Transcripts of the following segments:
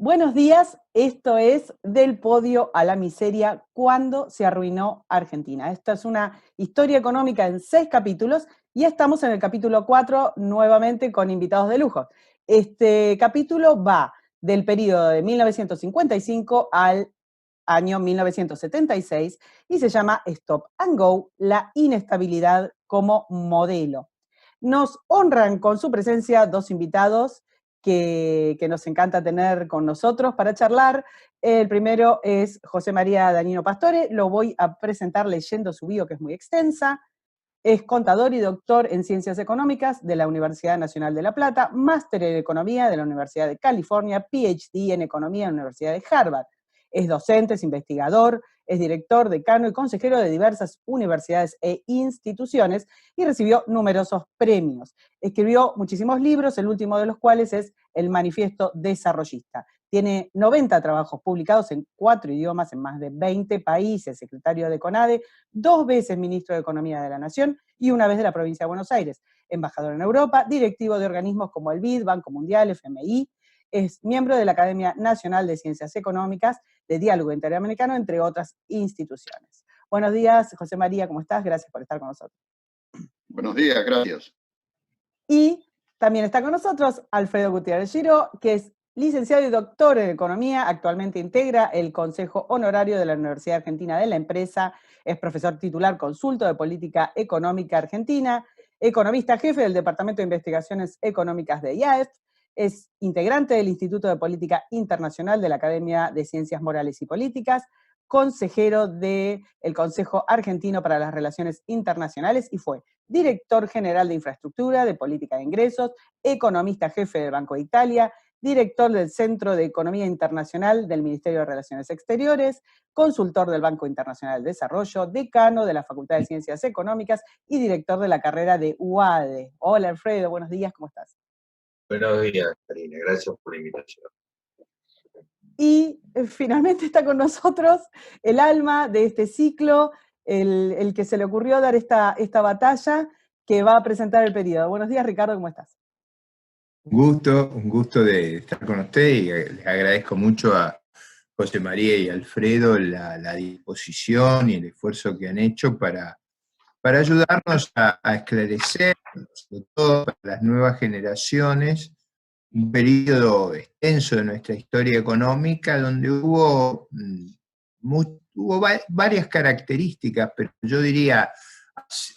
Buenos días, esto es Del podio a la miseria, cuando se arruinó Argentina. Esta es una historia económica en 6 capítulos y estamos en el capítulo 4 nuevamente con invitados de lujo. Este capítulo va del periodo de 1955 al año 1976 y se llama Stop and Go, la inestabilidad como modelo. Nos honran con su presencia dos invitados que nos encanta tener con nosotros para charlar. El primero es José María Danino Pastore, lo voy a presentar leyendo su bio, que es muy extensa. Es contador y doctor en Ciencias Económicas de la Universidad Nacional de La Plata, máster en Economía de la Universidad de California, PhD en Economía en la Universidad de Harvard. Es docente, es investigador, es director, decano y consejero de diversas universidades e instituciones y recibió numerosos premios. Escribió muchísimos libros, el último de los cuales es El Manifiesto Desarrollista. Tiene 90 trabajos publicados en 4 idiomas en más de 20 países, secretario de CONADE, 2 veces ministro de Economía de la Nación y una vez de la provincia de Buenos Aires, embajador en Europa, directivo de organismos como el BID, Banco Mundial, FMI, es miembro de la Academia Nacional de Ciencias Económicas, de Diálogo Interamericano, entre otras instituciones. Buenos días, José María, ¿cómo estás? Gracias por estar con nosotros. Buenos días, gracias. Y también está con nosotros Alfredo Gutiérrez Giro, que es licenciado y doctor en Economía, actualmente integra el Consejo Honorario de la Universidad Argentina de la Empresa, es profesor titular consulto de Política Económica Argentina, economista jefe del Departamento de Investigaciones Económicas de IAEF, es integrante del Instituto de Política Internacional de la Academia de Ciencias Morales y Políticas, consejero del Consejo Argentino para las Relaciones Internacionales y fue director general de Infraestructura, de Política de Ingresos, economista jefe del Banco de Italia, director del Centro de Economía Internacional del Ministerio de Relaciones Exteriores, consultor del Banco Internacional de Desarrollo, decano de la Facultad de Ciencias Económicas y director de la carrera de UADE. Hola Alfredo, buenos días, ¿cómo estás? Buenos días, Karina, gracias por la invitación. Y finalmente está con nosotros el alma de este ciclo, el que se le ocurrió dar esta batalla, que va a presentar el periodo. Buenos días, Ricardo, ¿cómo estás? Un gusto de estar con usted y les agradezco mucho a José María y Alfredo la disposición y el esfuerzo que han hecho para ayudarnos a esclarecer, sobre todo para las nuevas generaciones, un periodo extenso de nuestra historia económica donde hubo varias características, pero yo diría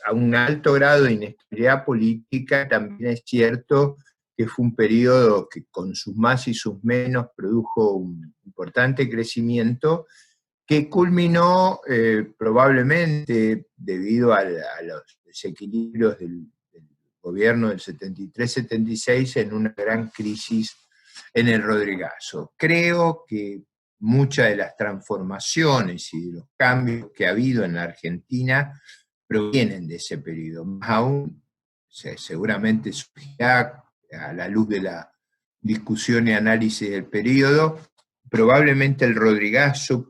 a un alto grado de inestabilidad política. También es cierto que fue un periodo que con sus más y sus menos produjo un importante crecimiento que culminó probablemente debido a los desequilibrios del gobierno del 73-76 en una gran crisis en el Rodrigazo. Creo que muchas de las transformaciones y de los cambios que ha habido en la Argentina provienen de ese periodo. Más aún, seguramente surgirá a la luz de la discusión y análisis del periodo, probablemente el Rodrigazo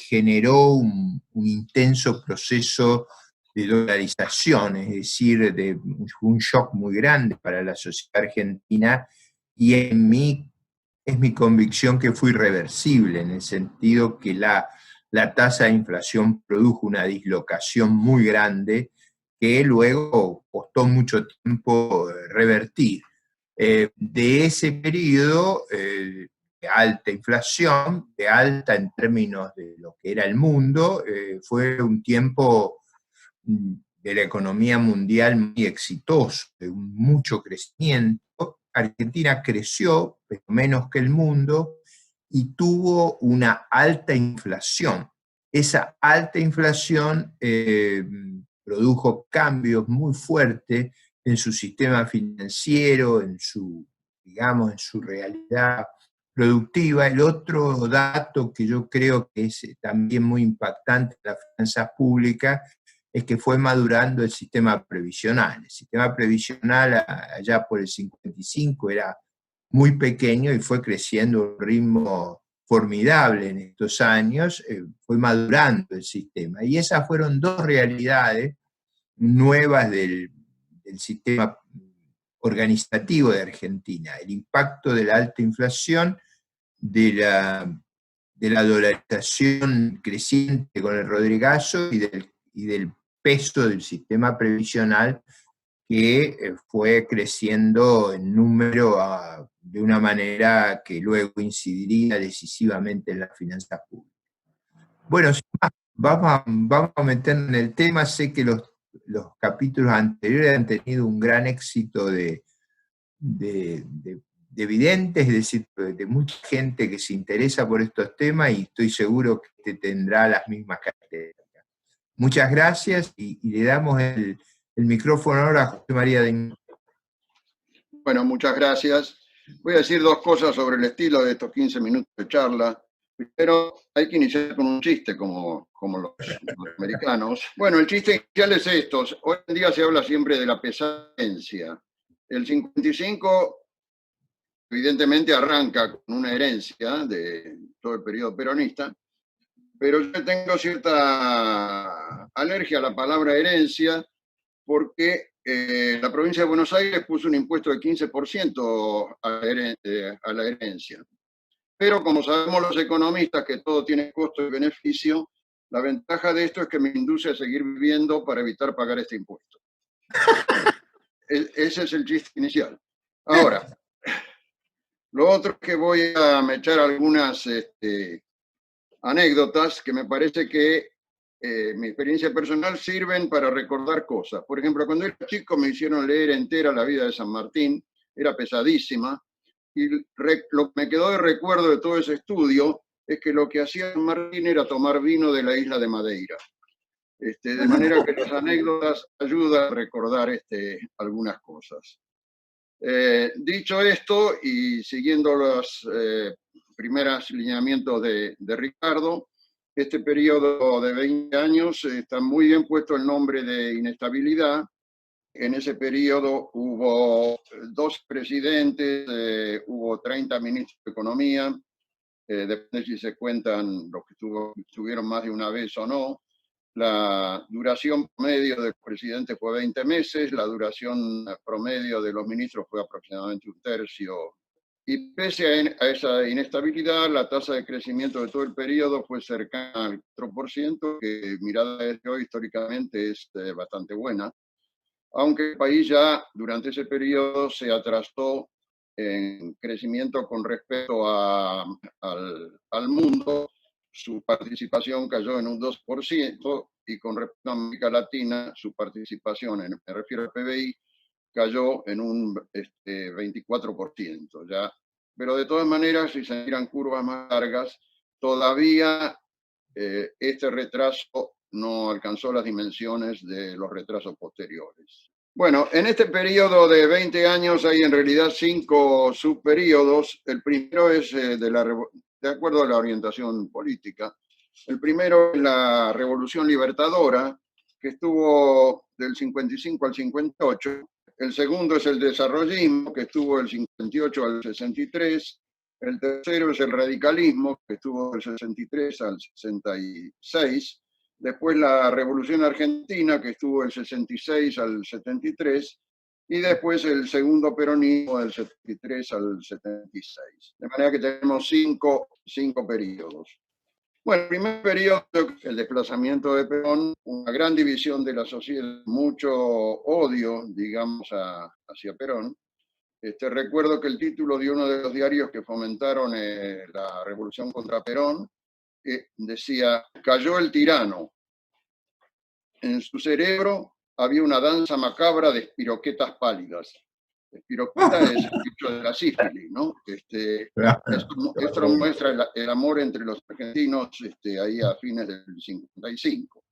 generó un intenso proceso de dolarización, es decir, un shock muy grande para la sociedad argentina, y es mi convicción que fue irreversible, en el sentido que la tasa de inflación produjo una dislocación muy grande que luego costó mucho tiempo revertir. De ese periodo de alta inflación, de alta en términos de lo que era el mundo, fue un tiempo de la economía mundial muy exitoso, de mucho crecimiento. Argentina creció, pero menos que el mundo, y tuvo una alta inflación. Esa alta inflación produjo cambios muy fuertes en su sistema financiero, en su realidad productiva. El otro dato que yo creo que es también muy impactante en las finanzas públicas es que fue madurando el sistema previsional. El sistema previsional allá por el 55 era muy pequeño y fue creciendo a un ritmo formidable en estos años, fue madurando el sistema. Y esas fueron dos realidades nuevas del sistema organizativo de Argentina: el impacto de la alta inflación de la dolarización creciente con el Rodrigazo y del peso del sistema previsional que fue creciendo en número de una manera que luego incidiría decisivamente en las finanzas públicas. Bueno, vamos a meternos en el tema. Sé que los capítulos anteriores han tenido un gran éxito de videntes, es decir, de mucha gente que se interesa por estos temas, y estoy seguro que tendrá las mismas características. Muchas gracias, y le damos el micrófono ahora a José María de... Bueno, muchas gracias. Voy a decir dos cosas sobre el estilo de estos 15 minutos de charla. Primero, hay que iniciar con un chiste, como los americanos. Bueno, el chiste inicial es esto. Hoy en día se habla siempre de la pesadencia. El 55, evidentemente, arranca con una herencia de todo el periodo peronista, pero yo tengo cierta alergia a la palabra herencia, porque la provincia de Buenos Aires puso un impuesto de 15% a la herencia. Pero como sabemos los economistas que todo tiene costo y beneficio, la ventaja de esto es que me induce a seguir viviendo para evitar pagar este impuesto. Ese es el chiste inicial. Ahora, lo otro es que voy a echar algunas anécdotas que me parece que mi experiencia personal sirven para recordar cosas. Por ejemplo, cuando era chico me hicieron leer entera la vida de San Martín, era pesadísima, y lo que me quedó de recuerdo de todo ese estudio es que lo que hacía San Martín era tomar vino de la isla de Madeira. De manera que las anécdotas ayudan a recordar algunas cosas. Dicho esto, y siguiendo los primeros lineamientos de Ricardo, este periodo de 20 años está muy bien puesto el nombre de inestabilidad. En ese periodo hubo 2 presidentes, hubo 30 ministros de Economía, depende si se cuentan los que estuvieron más de una vez o no. La duración promedio del presidente fue 20 meses, la duración promedio de los ministros fue aproximadamente 1/3. Y pese a esa inestabilidad, la tasa de crecimiento de todo el periodo fue cercana al 4%, que mirada desde hoy históricamente es bastante buena, aunque el país ya durante ese periodo se atrasó en crecimiento con respecto al mundo. Su participación cayó en un 2%, y con respecto a América Latina, su participación, me refiero al PBI, cayó en un 24%. ¿ya? Pero de todas maneras, si se miran curvas más largas, todavía este retraso no alcanzó las dimensiones de los retrasos posteriores. Bueno, en este periodo de 20 años hay en realidad 5 subperiodos. El primero es de acuerdo a la orientación política. El primero es la Revolución Libertadora, que estuvo del 55 al 58. El segundo es el desarrollismo, que estuvo del 58 al 63. El tercero es el radicalismo, que estuvo del 63 al 66. Después la Revolución Argentina, que estuvo del 66 al 73. Y después el segundo peronismo, del 73 al 76. De manera que tenemos cinco periodos. Bueno, el primer periodo, el desplazamiento de Perón, una gran división de la sociedad, mucho odio, digamos, hacia Perón. Recuerdo que el título de uno de los diarios que fomentaron la revolución contra Perón decía: cayó el tirano. En su cerebro había una danza macabra de espiroquetas pálidas. Espiroqueta es el dicho de la sífilis, ¿no? Esto muestra el amor entre los argentinos ahí a fines del 55.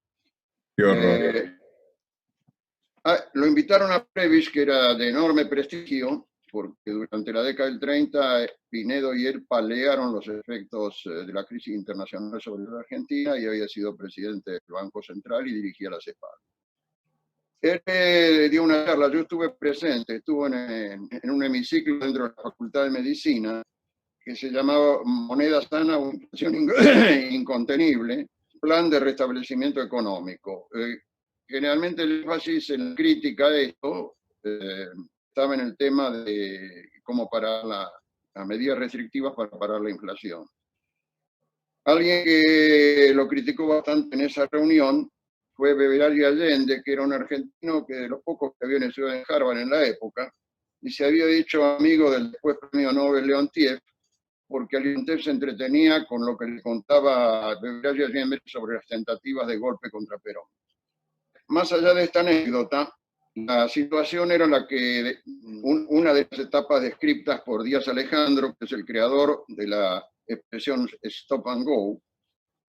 Lo invitaron a Prebisch, que era de enorme prestigio, porque durante la década del 30 Pinedo y él paliaron los efectos de la crisis internacional sobre la Argentina, y había sido presidente del Banco Central y dirigía la CEPAL. Él dio una charla, yo estuve presente, estuvo en un hemiciclo dentro de la Facultad de Medicina, que se llamaba Moneda Sana o Inflación Incontenible, Plan de Restablecimiento Económico. Generalmente el énfasis en la crítica a esto estaba en el tema de cómo parar a medidas restrictivas para parar la inflación. Alguien que lo criticó bastante en esa reunión fue Bebelario Allende, que era un argentino que de los pocos que había estudiado en Harvard en la época, y se había dicho amigo del después premio Nobel Leontiev, porque Leontiev se entretenía con lo que le contaba Bebelario Allende sobre las tentativas de golpe contra Perón. Más allá de esta anécdota, la situación era la que una de las etapas descritas por Díaz Alejandro, que es el creador de la expresión stop and go,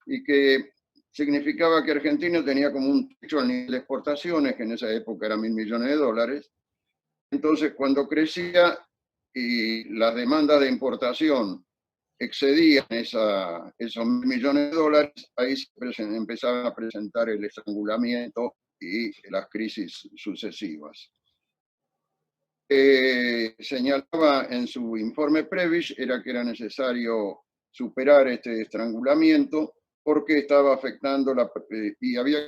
y que significaba que Argentina tenía como un techo al nivel de exportaciones, que en esa época eran $1.000 millones. Entonces, cuando crecía y las demandas de importación excedían esos $1.000 millones, ahí se empezaban a presentar el estrangulamiento y las crisis sucesivas. Señalaba en su informe Prebisch era que era necesario superar este estrangulamiento porque estaba afectando y había,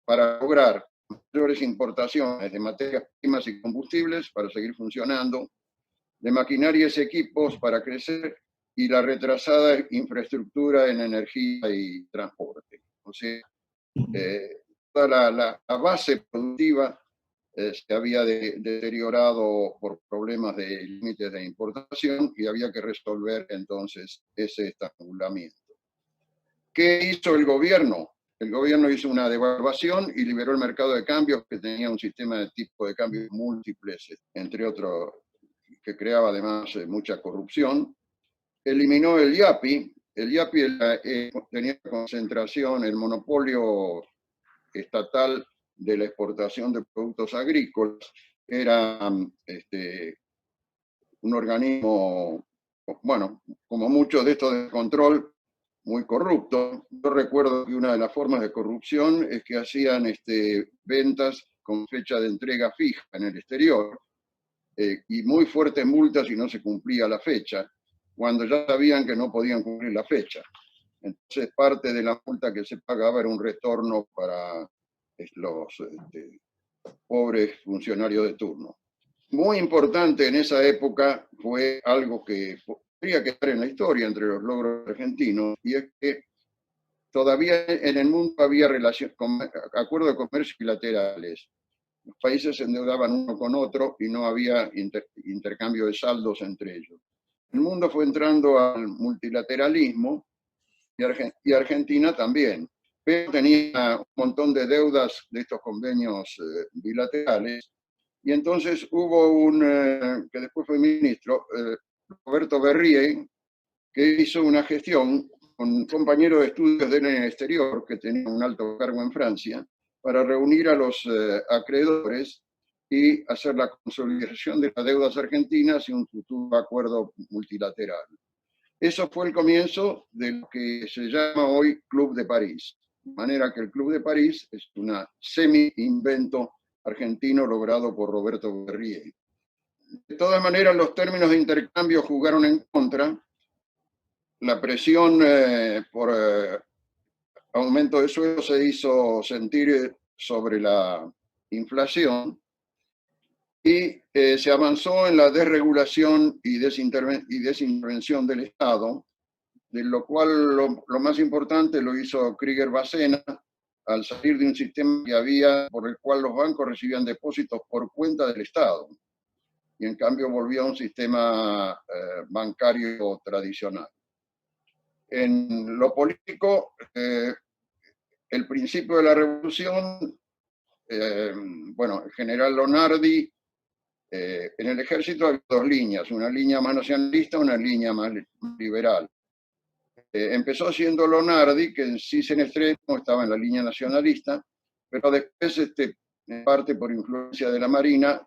para lograr mayores importaciones de materias primas y combustibles para seguir funcionando, de maquinarias y equipos para crecer, y la retrasada infraestructura en energía y transporte. O sea, toda la base productiva se había deteriorado por problemas de límites de importación y había que resolver entonces ese estrangulamiento. ¿Qué hizo el gobierno? El gobierno hizo una devaluación y liberó el mercado de cambios, que tenía un sistema de tipo de cambios múltiples, entre otros, que creaba además mucha corrupción. Eliminó el IAPI. El IAPI tenía concentración, el monopolio estatal de la exportación de productos agrícolas. Era un organismo, bueno, como muchos de estos de control, muy corrupto. Yo recuerdo que una de las formas de corrupción es que hacían ventas con fecha de entrega fija en el exterior, y muy fuertes multas si no se cumplía la fecha, cuando ya sabían que no podían cumplir la fecha. Entonces, parte de la multa que se pagaba era un retorno para los pobres funcionarios de turno. Muy importante en esa época fue algo que podría quedar en la historia entre los logros argentinos, y es que todavía en el mundo había acuerdos de comercio bilaterales. Los países se endeudaban uno con otro y no había intercambio de saldos entre ellos. El mundo fue entrando al multilateralismo y Argentina también, pero tenía un montón de deudas de estos convenios bilaterales, y entonces hubo que después fue ministro, Roberto Berrié, que hizo una gestión con un compañero de estudios de él en el exterior, que tenía un alto cargo en Francia, para reunir a los acreedores y hacer la consolidación de las deudas argentinas y un futuro acuerdo multilateral. Eso fue el comienzo de lo que se llama hoy Club de París. De manera que el Club de París es un semi-invento argentino logrado por Roberto Berrié. De todas maneras, los términos de intercambio jugaron en contra. La presión por aumento de sueldo se hizo sentir sobre la inflación, y se avanzó en la desregulación y desintervención del Estado, de lo cual lo más importante lo hizo Krieger-Bacena al salir de un sistema que había por el cual los bancos recibían depósitos por cuenta del Estado, y en cambio volvía a un sistema bancario tradicional. En lo político, el principio de la revolución, bueno, el general Lonardi, en el ejército había dos líneas, una línea más nacionalista, una línea más liberal. Empezó siendo Lonardi, que en sí en extremo estaba en la línea nacionalista, pero después, en parte por influencia de la Marina,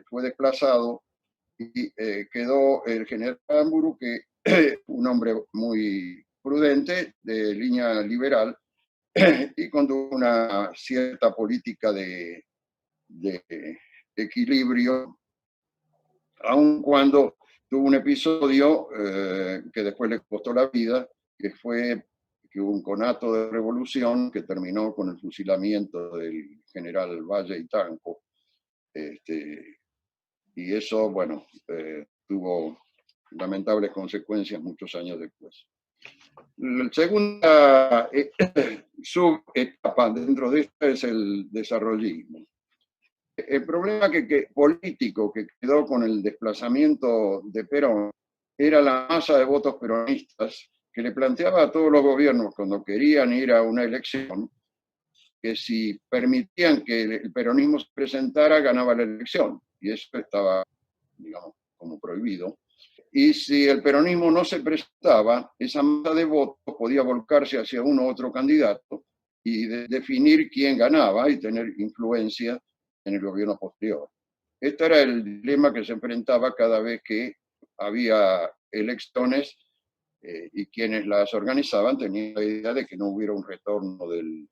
fue desplazado y quedó el general Aramburu, que un hombre muy prudente, de línea liberal, y condujo una cierta política de equilibrio, aun cuando tuvo un episodio que después le costó la vida, que fue que hubo un conato de revolución que terminó con el fusilamiento del general Valle y Tanco. Y eso, bueno, tuvo lamentables consecuencias muchos años después. La segunda subetapa dentro de esto es el desarrollismo. El problema político que quedó con el desplazamiento de Perón era la masa de votos peronistas que le planteaba a todos los gobiernos cuando querían ir a una elección que si permitían que el peronismo se presentara, ganaba la elección. Y eso estaba, digamos, como prohibido. Y si el peronismo no se presentaba, esa masa de votos podía volcarse hacia uno u otro candidato y definir quién ganaba y tener influencia en el gobierno posterior. Este era el dilema que se enfrentaba cada vez que había elecciones y quienes las organizaban tenían la idea de que no hubiera un retorno del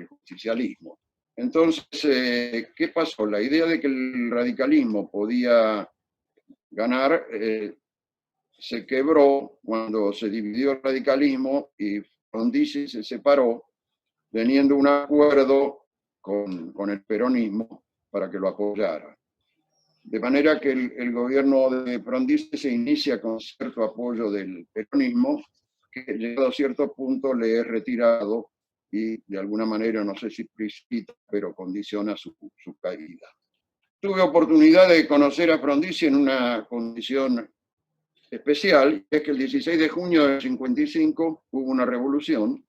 justicialismo. Entonces, ¿qué pasó? La idea de que el radicalismo podía ganar se quebró cuando se dividió el radicalismo y Frondizi se separó, teniendo un acuerdo con el peronismo para que lo apoyara. De manera que el gobierno de Frondizi se inicia con cierto apoyo del peronismo, que llegado a cierto punto le es retirado y de alguna manera, no sé si precipita, pero condiciona su caída. Tuve oportunidad de conocer a Frondizi en una condición especial, es que el 16 de junio del 55 hubo una revolución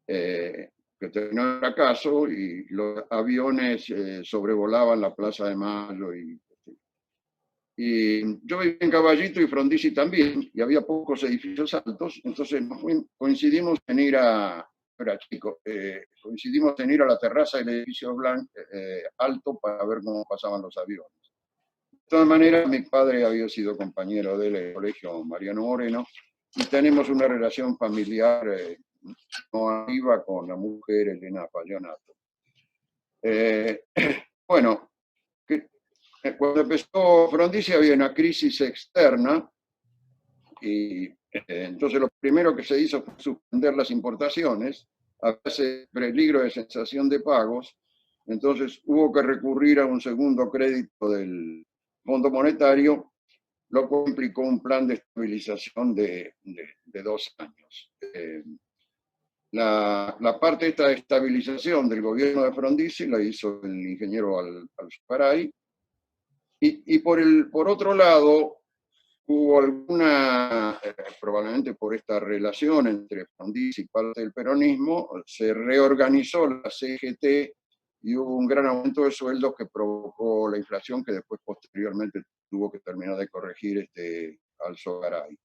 que terminó en fracaso y los aviones sobrevolaban la Plaza de Mayo y yo vivía en Caballito y Frondizi también, y había pocos edificios altos, entonces coincidimos en ir coincidimos en ir a la terraza del edificio alto para ver cómo pasaban los aviones. De todas maneras, mi padre había sido compañero del colegio Mariano Moreno y tenemos una relación familiar no arriba con la mujer Elena Pagionato. Bueno, cuando empezó Frondizi había una crisis externa y entonces lo primero que se hizo fue suspender las importaciones, había ese peligro de cesación de pagos, entonces hubo que recurrir a un segundo crédito del Fondo Monetario, lo cual implicó un plan de estabilización de 2 años. La parte de esta estabilización del gobierno de Frondizi la hizo el ingeniero Alzugaray, y por otro lado, hubo alguna, probablemente por esta relación entre Frondizi y parte del peronismo, se reorganizó la CGT y hubo un gran aumento de sueldos que provocó la inflación que después posteriormente tuvo que terminar de corregir Alzugaray.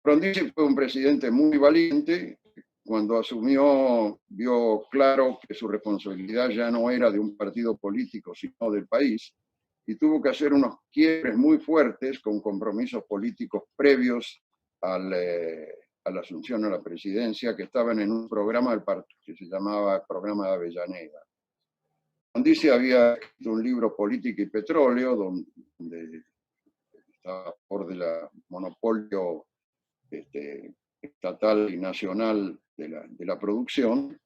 Frondizi fue un presidente muy valiente. Cuando asumió, vio claro que su responsabilidad ya no era de un partido político, sino del país, y tuvo que hacer unos quiebres muy fuertes con compromisos políticos previos a la asunción a la presidencia, que estaban en un programa del partido que se llamaba Programa de Avellaneda. Frondizi había escrito un libro, Política y Petróleo, donde estaba a favor del monopolio estatal y nacional de la producción,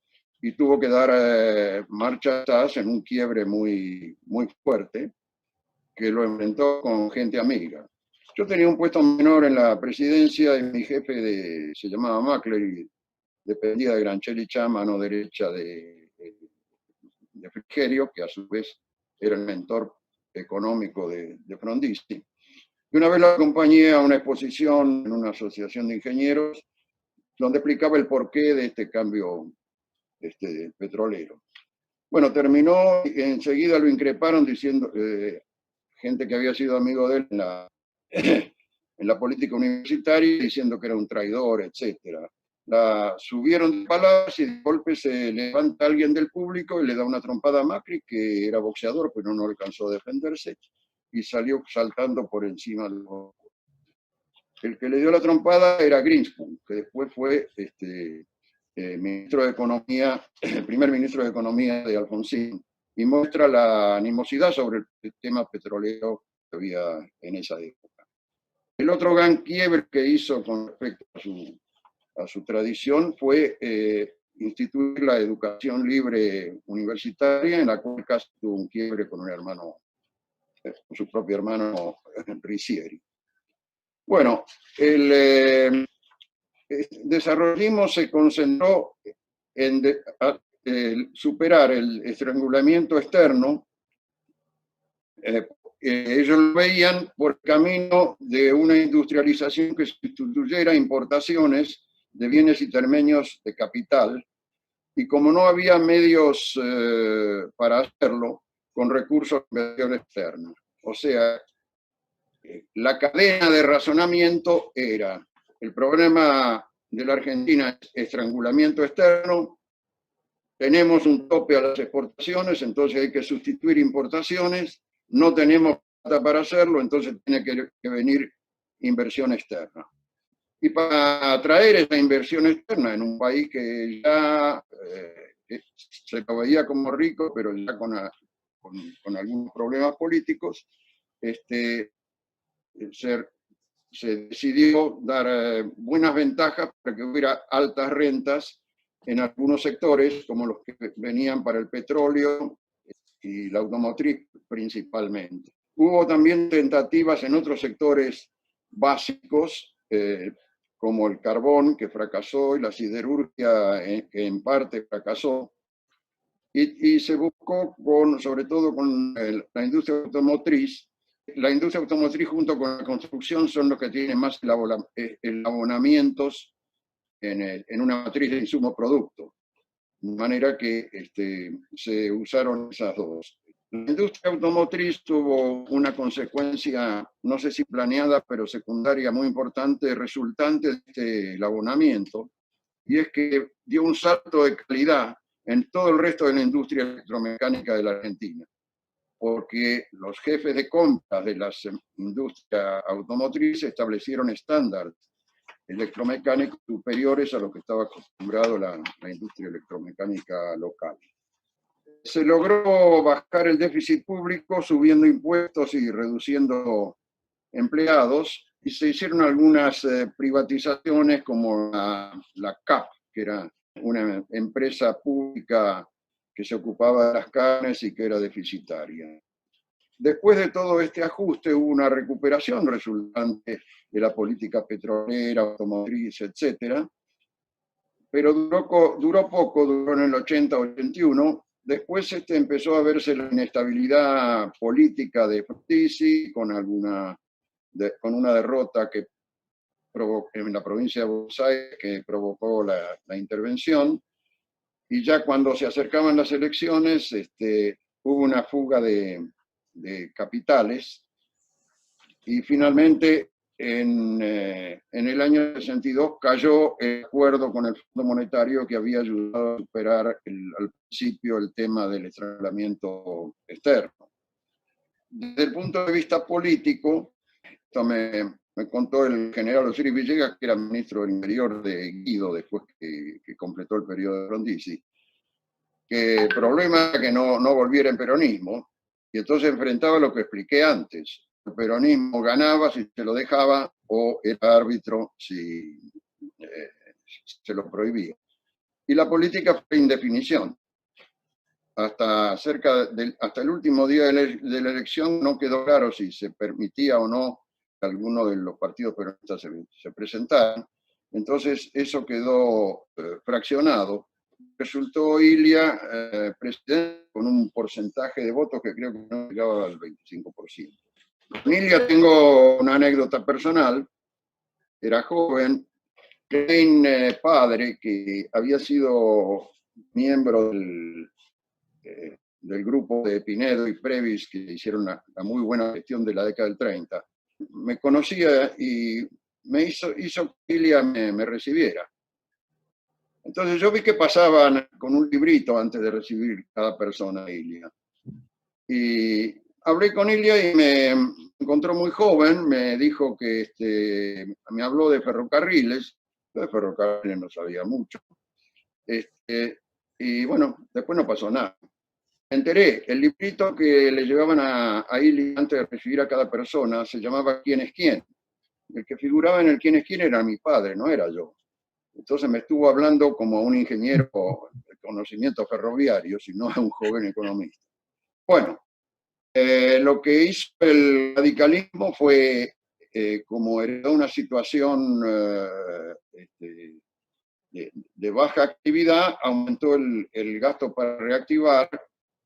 y tuvo que dar marcha atrás en un quiebre muy, muy fuerte, que lo enfrentó con gente amiga. Yo tenía un puesto menor en la presidencia y mi jefe se llamaba Mackler y dependía de Grancelli Chá, mano derecha de Frigerio, que a su vez era el mentor económico de Frondizi. Y una vez lo acompañé a una exposición en una asociación de ingenieros donde explicaba el porqué de este cambio petrolero. Bueno, terminó, enseguida lo increparon diciendo, gente que había sido amigo de él en la política universitaria, diciendo que era un traidor, etc. La subieron de palabras y de golpe se levanta alguien del público y le da una trompada a Macri, que era boxeador, pero no alcanzó a defenderse, y salió saltando por encima de los... El que le dio la trompada era Greenspan, que después fue ministro de Economía, el primer ministro de Economía de Alfonsín, y muestra la animosidad sobre el tema petrolero que había en esa época. El otro gran quiebre que hizo con respecto a su tradición fue instituir la educación libre universitaria, en la cual casi tuvo un quiebre con su propio hermano Ricieri. Bueno, el desarrollismo se concentró en superar el estrangulamiento externo. Ellos lo veían por el camino de una industrialización que sustituyera importaciones de bienes intermedios de capital, y como no había medios para hacerlo, con recursos de inversión externa. O sea, la cadena de razonamiento era: el problema de la Argentina es estrangulamiento externo, tenemos un tope a las exportaciones, entonces hay que sustituir importaciones, no tenemos plata para hacerlo, entonces tiene que venir inversión externa. Y para atraer esa inversión externa en un país que ya se lo veía como rico, pero ya con algunos problemas políticos, se decidió dar buenas ventajas para que hubiera altas rentas en algunos sectores, como los que venían para el petróleo y la automotriz principalmente. Hubo también tentativas en otros sectores básicos, como el carbón, que fracasó, y la siderurgia, que en parte fracasó, y se buscó, sobre todo con la industria automotriz. La industria automotriz junto con la construcción son los que tienen más abonamientos en una matriz de insumo-producto. De manera que se usaron esas dos. La industria automotriz tuvo una consecuencia, no sé si planeada, pero secundaria muy importante, resultante del abonamiento, y es que dio un salto de calidad en todo el resto de la industria electromecánica de la Argentina, porque los jefes de compras de las industrias automotrices establecieron estándares electromecánicos superiores a lo que estaba acostumbrado la industria electromecánica local. Se logró bajar el déficit público subiendo impuestos y reduciendo empleados, y se hicieron algunas privatizaciones como la CAP, que era una empresa pública que se ocupaba de las carnes y que era deficitaria. Después de todo este ajuste hubo una recuperación resultante de la política petrolera, automotriz, etc. Pero duró poco, duró en el 80-81. Después empezó a verse la inestabilidad política de Frondizi, con una derrota que en la provincia de Buenos Aires, que provocó la intervención. Y ya cuando se acercaban las elecciones, hubo una fuga de capitales, y finalmente en el año 62 cayó el acuerdo con el Fondo Monetario que había ayudado a superar al principio el tema del estrangulamiento externo. Desde el punto de vista político, esto me contó el general Osiris Villegas, que era ministro del Interior de Guido después que completó el periodo de Frondizi, que el problema era que no volviera en peronismo, y entonces enfrentaba lo que expliqué antes: el peronismo ganaba si se lo dejaba, o era árbitro si se lo prohibía. Y la política fue indefinición. Hasta el último día de la elección no quedó claro si se permitía o no que alguno de los partidos peronistas se presentaran. Entonces eso quedó fraccionado. Resultó Ilia presidente con un porcentaje de votos que creo que no llegaba al 25%. Con Ilia tengo una anécdota personal. Era joven, Klein, padre, que había sido miembro del grupo de Pinedo y Previs, que hicieron la muy buena gestión de la década del 30, me conocía y hizo que Ilia me recibiera. Entonces yo vi que pasaban con un librito antes de recibir cada persona a Ilia. Y hablé con Ilia y me encontró muy joven, me dijo que me habló de ferrocarriles. Yo de ferrocarriles no sabía mucho. Y bueno, después no pasó nada. Me enteré, el librito que le llevaban a Ilia antes de recibir a cada persona se llamaba ¿Quién es quién? El que figuraba en el ¿Quién es quién? Era mi padre, no era yo. Entonces me estuvo hablando como a un ingeniero de conocimiento ferroviario, sino a un joven economista. Bueno, lo que hizo el radicalismo fue como heredó una situación de baja actividad, aumentó el gasto para reactivar,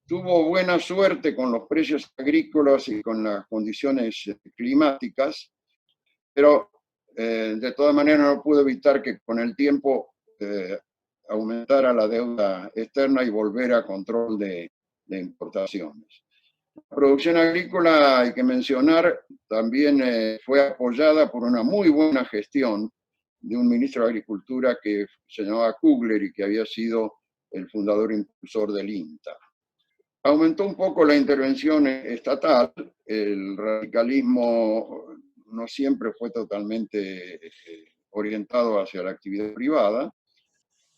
tuvo buena suerte con los precios agrícolas y con las condiciones climáticas, pero de todas maneras no pudo evitar que con el tiempo aumentara la deuda externa y volver a control de importaciones. La producción agrícola, hay que mencionar, también fue apoyada por una muy buena gestión de un ministro de Agricultura que se llamaba Kugler y que había sido el fundador e impulsor del INTA. Aumentó un poco la intervención estatal, el radicalismo no siempre fue totalmente orientado hacia la actividad privada,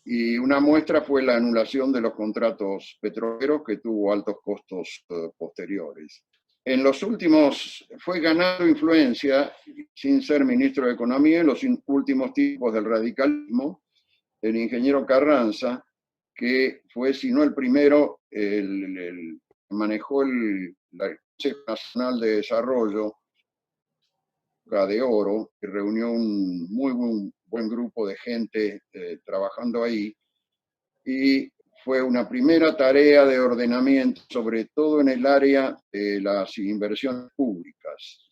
y una muestra fue la anulación de los contratos petroleros que tuvo altos costos posteriores. En los últimos, fue ganando influencia, sin ser ministro de Economía, en los últimos tiempos del radicalismo, el ingeniero Carranza, que fue, si no el primero, manejó el Consejo Nacional de Desarrollo de Oro, que reunió un muy buen grupo de gente trabajando ahí, y fue una primera tarea de ordenamiento, sobre todo en el área de las inversiones públicas.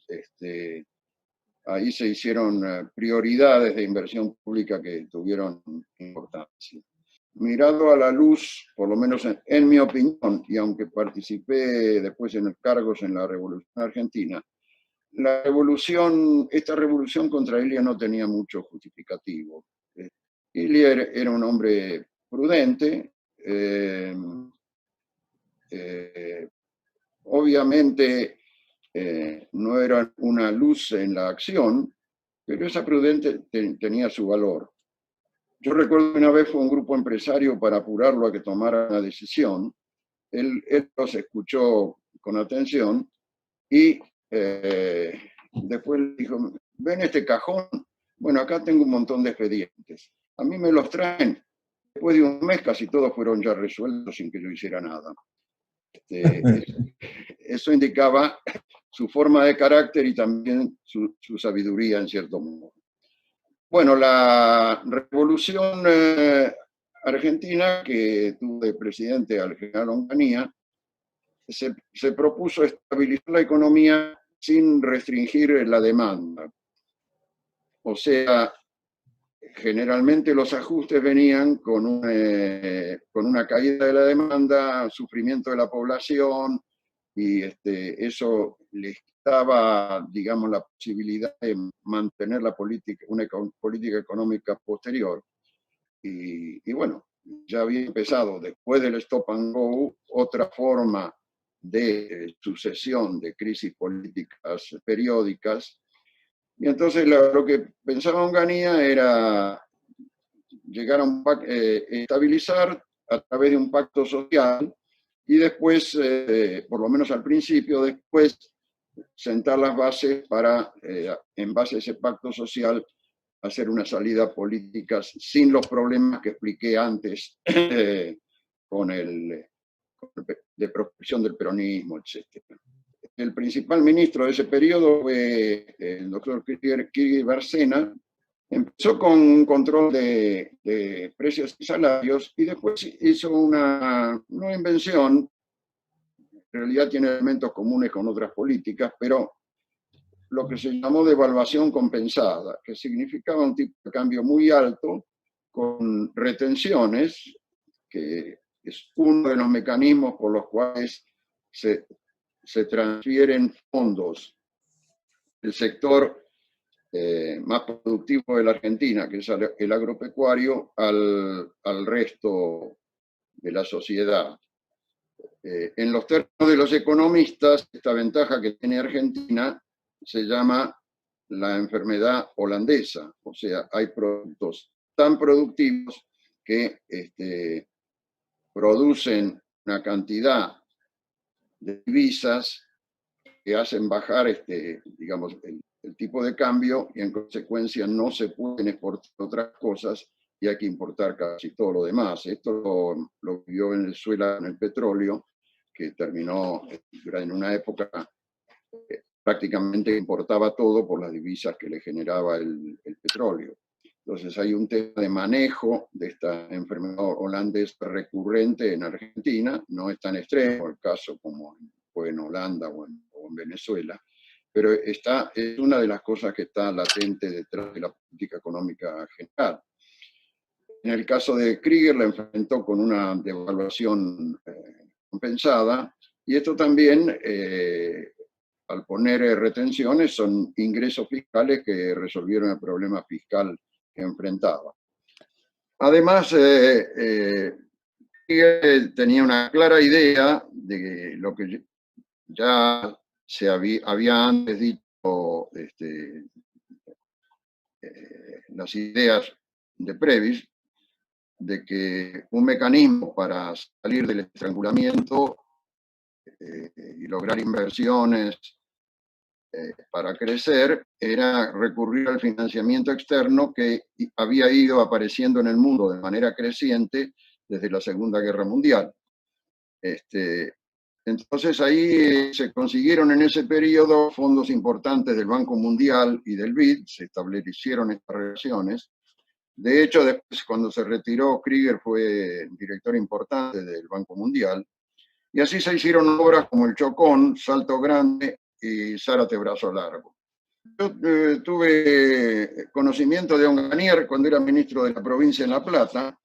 Ahí se hicieron prioridades de inversión pública que tuvieron importancia. Mirado a la luz, por lo menos en mi opinión, y aunque participé después en cargos en la Revolución Argentina, esta revolución contra Ilia no tenía mucho justificativo. Ilia era un hombre prudente, obviamente no era una luz en la acción, pero esa prudente tenía su valor. Yo recuerdo que una vez fue un grupo empresario para apurarlo a que tomara una decisión. Él los escuchó con atención y después le dijo: ven este cajón, bueno, acá tengo un montón de expedientes, a mí me los traen. Después de un mes casi todos fueron ya resueltos sin que yo hiciera nada. Eso indicaba su forma de carácter y también su sabiduría en cierto modo. Bueno, la revolución argentina, que tuvo de presidente al general Onganía, se propuso estabilizar la economía sin restringir la demanda. O sea, generalmente los ajustes venían con una caída de la demanda, sufrimiento de la población, y eso les quitaba, digamos, la posibilidad de mantener una política económica posterior. Y bueno, ya había empezado, después del Stop and Go, otra forma de sucesión de crisis políticas periódicas. Y entonces lo que pensaba Onganía era llegar a estabilizar a través de un pacto social y después, por lo menos al principio, después sentar las bases para, en base a ese pacto social, hacer una salida política sin los problemas que expliqué antes con de proscripción del peronismo, etc. El principal ministro de ese periodo fue el doctor Kirchner Bárcena. Empezó con un control de precios y salarios y después hizo una nueva invención. En realidad tiene elementos comunes con otras políticas, pero lo que se llamó devaluación compensada, que significaba un tipo de cambio muy alto con retenciones, que es uno de los mecanismos por los cuales se transfieren fondos del sector más productivo de la Argentina, que es el agropecuario, al resto de la sociedad. En los términos de los economistas, esta ventaja que tiene Argentina se llama la enfermedad holandesa, o sea, hay productos tan productivos que producen una cantidad de divisas que hacen bajar digamos, el tipo de cambio, y en consecuencia no se pueden exportar otras cosas y hay que importar casi todo lo demás. Esto lo vivió Venezuela en el petróleo, que terminó en una época prácticamente importaba todo por las divisas que le generaba el petróleo. Entonces hay un tema de manejo de esta enfermedad holandesa recurrente en Argentina, no es tan extremo el caso como fue en Holanda o en Venezuela, pero es una de las cosas que está latente detrás de la política económica general. En el caso de Krieger la enfrentó con una devaluación compensada, y esto también, al poner retenciones, son ingresos fiscales que resolvieron el problema fiscal que enfrentaba. Además, Krieger tenía una clara idea de lo que ya se había antes dicho, las ideas de Previs, de que un mecanismo para salir del estrangulamiento y lograr inversiones para crecer era recurrir al financiamiento externo que había ido apareciendo en el mundo de manera creciente desde la Segunda Guerra Mundial. Entonces ahí se consiguieron en ese periodo fondos importantes del Banco Mundial y del BID, se establecieron estas relaciones. De hecho, después, cuando se retiró, Krieger fue director importante del Banco Mundial, y así se hicieron obras como el Chocón, Salto Grande y Zárate Brazo Largo. Yo tuve conocimiento de Onganier cuando era ministro de la provincia de La Plata,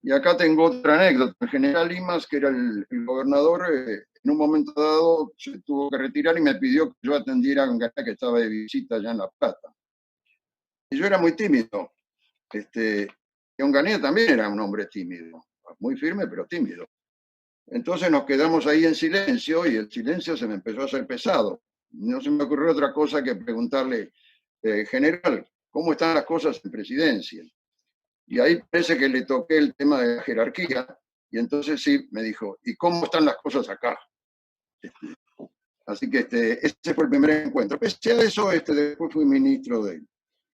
y acá tengo otra anécdota. El general Limas, que era el gobernador, en un momento dado se tuvo que retirar y me pidió que yo atendiera a Onganier, que estaba de visita allá en La Plata. Y yo era muy tímido. Y Onganier también era un hombre tímido, muy firme pero tímido. Entonces nos quedamos ahí en silencio y el silencio se me empezó a hacer pesado. No se me ocurrió otra cosa que preguntarle, general, ¿cómo están las cosas en presidencia? Y ahí parece que le toqué el tema de la jerarquía, y entonces sí me dijo, ¿y cómo están las cosas acá? Así que ese fue el primer encuentro. Pese a eso, después fui ministro de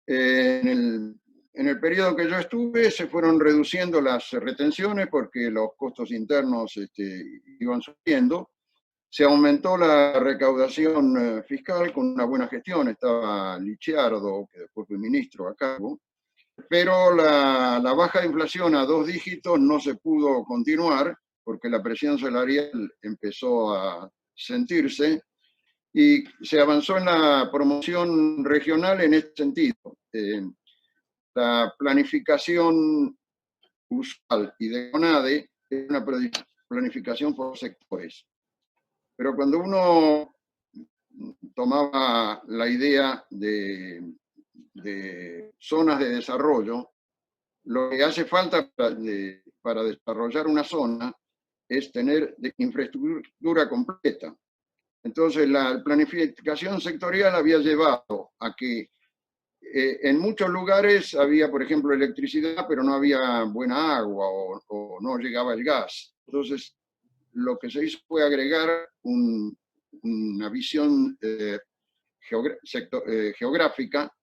él. En el periodo que yo estuve se fueron reduciendo las retenciones porque los costos internos iban subiendo. Se aumentó la recaudación fiscal con una buena gestión. Estaba Licciardo, que después fue ministro a cargo, pero la baja de inflación a 2 dígitos no se pudo continuar porque la presión salarial empezó a sentirse, y se avanzó en la promoción regional en este sentido. La planificación usual y de CONADE es una planificación por sectores. Pero cuando uno tomaba la idea de zonas de desarrollo, lo que hace falta para desarrollar una zona es tener infraestructura completa. Entonces la planificación sectorial había llevado a que en muchos lugares había, por ejemplo, electricidad, pero no había buena agua o no llegaba el gas. Entonces, lo que se hizo fue agregar una visión geográfica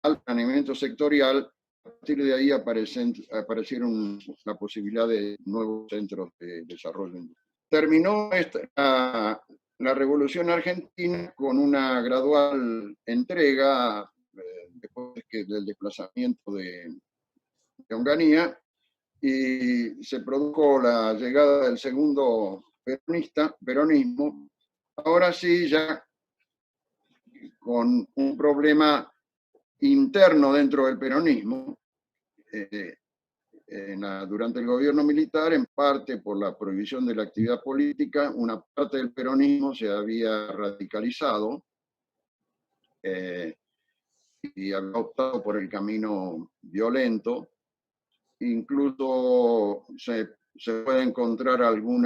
al planeamiento sectorial. A partir de ahí aparecieron la posibilidad de nuevos centros de desarrollo. Terminó la Revolución Argentina con una gradual entrega después del desplazamiento de Onganía, y se produjo la llegada del segundo peronismo, ahora sí ya con un problema interno dentro del peronismo, durante el gobierno militar, en parte por la prohibición de la actividad política, una parte del peronismo se había radicalizado y había optado por el camino violento. Incluso se puede encontrar algún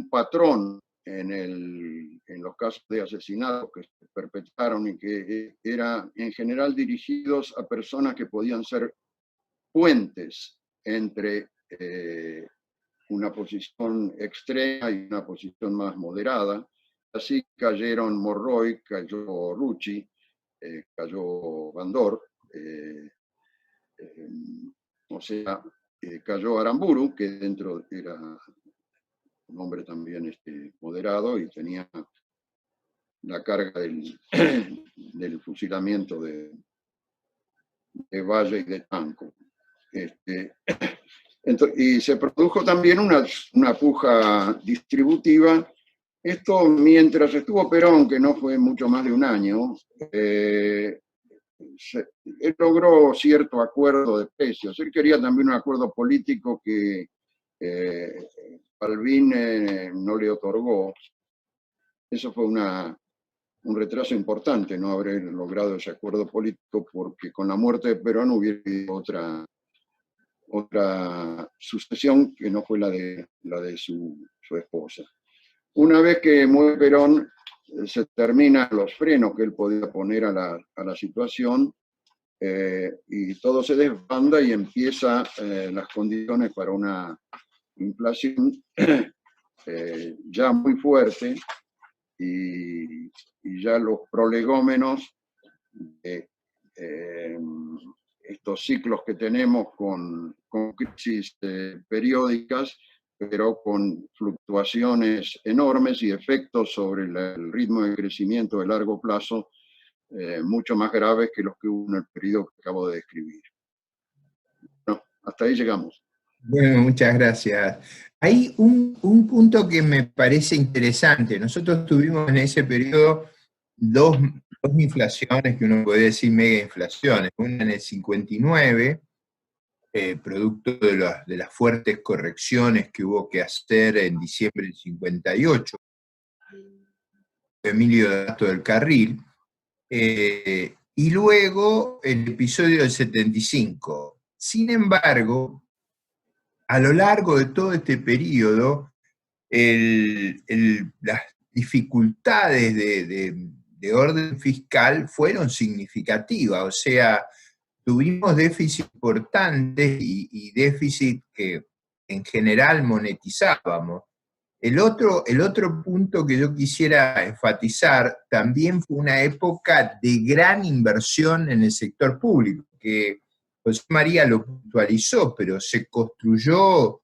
patrón en los casos de asesinatos que se perpetraron y que eran en general dirigidos a personas que podían ser puentes entre una posición extrema y una posición más moderada. Así cayeron Morroy, cayó Rucci, cayó Bandor, o sea, cayó Aramburu, que dentro era un hombre también moderado, y tenía la carga del fusilamiento de Valle y de Tanco. Y se produjo también una puja distributiva. Esto mientras estuvo Perón, que no fue mucho más de un año, él logró cierto acuerdo de precios. Él quería también un acuerdo político que Balbín no le otorgó. Eso fue un retraso importante, no haber logrado ese acuerdo político, porque con la muerte de Perón hubiera habido otra sucesión que no fue la de su esposa. Una vez que muere Perón, se terminan los frenos que él podía poner a la situación, y todo se desbanda y empieza las condiciones para una inflación ya muy fuerte, y ya los prolegómenos de estos ciclos que tenemos con crisis periódicas, pero con fluctuaciones enormes y efectos sobre el ritmo de crecimiento de largo plazo mucho más graves que los que hubo en el periodo que acabo de describir. Bueno, hasta ahí llegamos. Bueno, muchas gracias. Hay un punto que me parece interesante. Nosotros tuvimos en ese periodo dos inflaciones, que uno puede decir mega inflaciones. Una en el 59, producto de las fuertes correcciones que hubo que hacer en diciembre del 58, Emilio Dato del Carril, y luego el episodio del 75. Sin embargo, a lo largo de todo este periodo, las dificultades de orden fiscal fueron significativas, o sea, tuvimos déficit importantes y déficit que en general monetizábamos. El otro punto que yo quisiera enfatizar, también fue una época de gran inversión en el sector público, que José María lo puntualizó, pero se construyó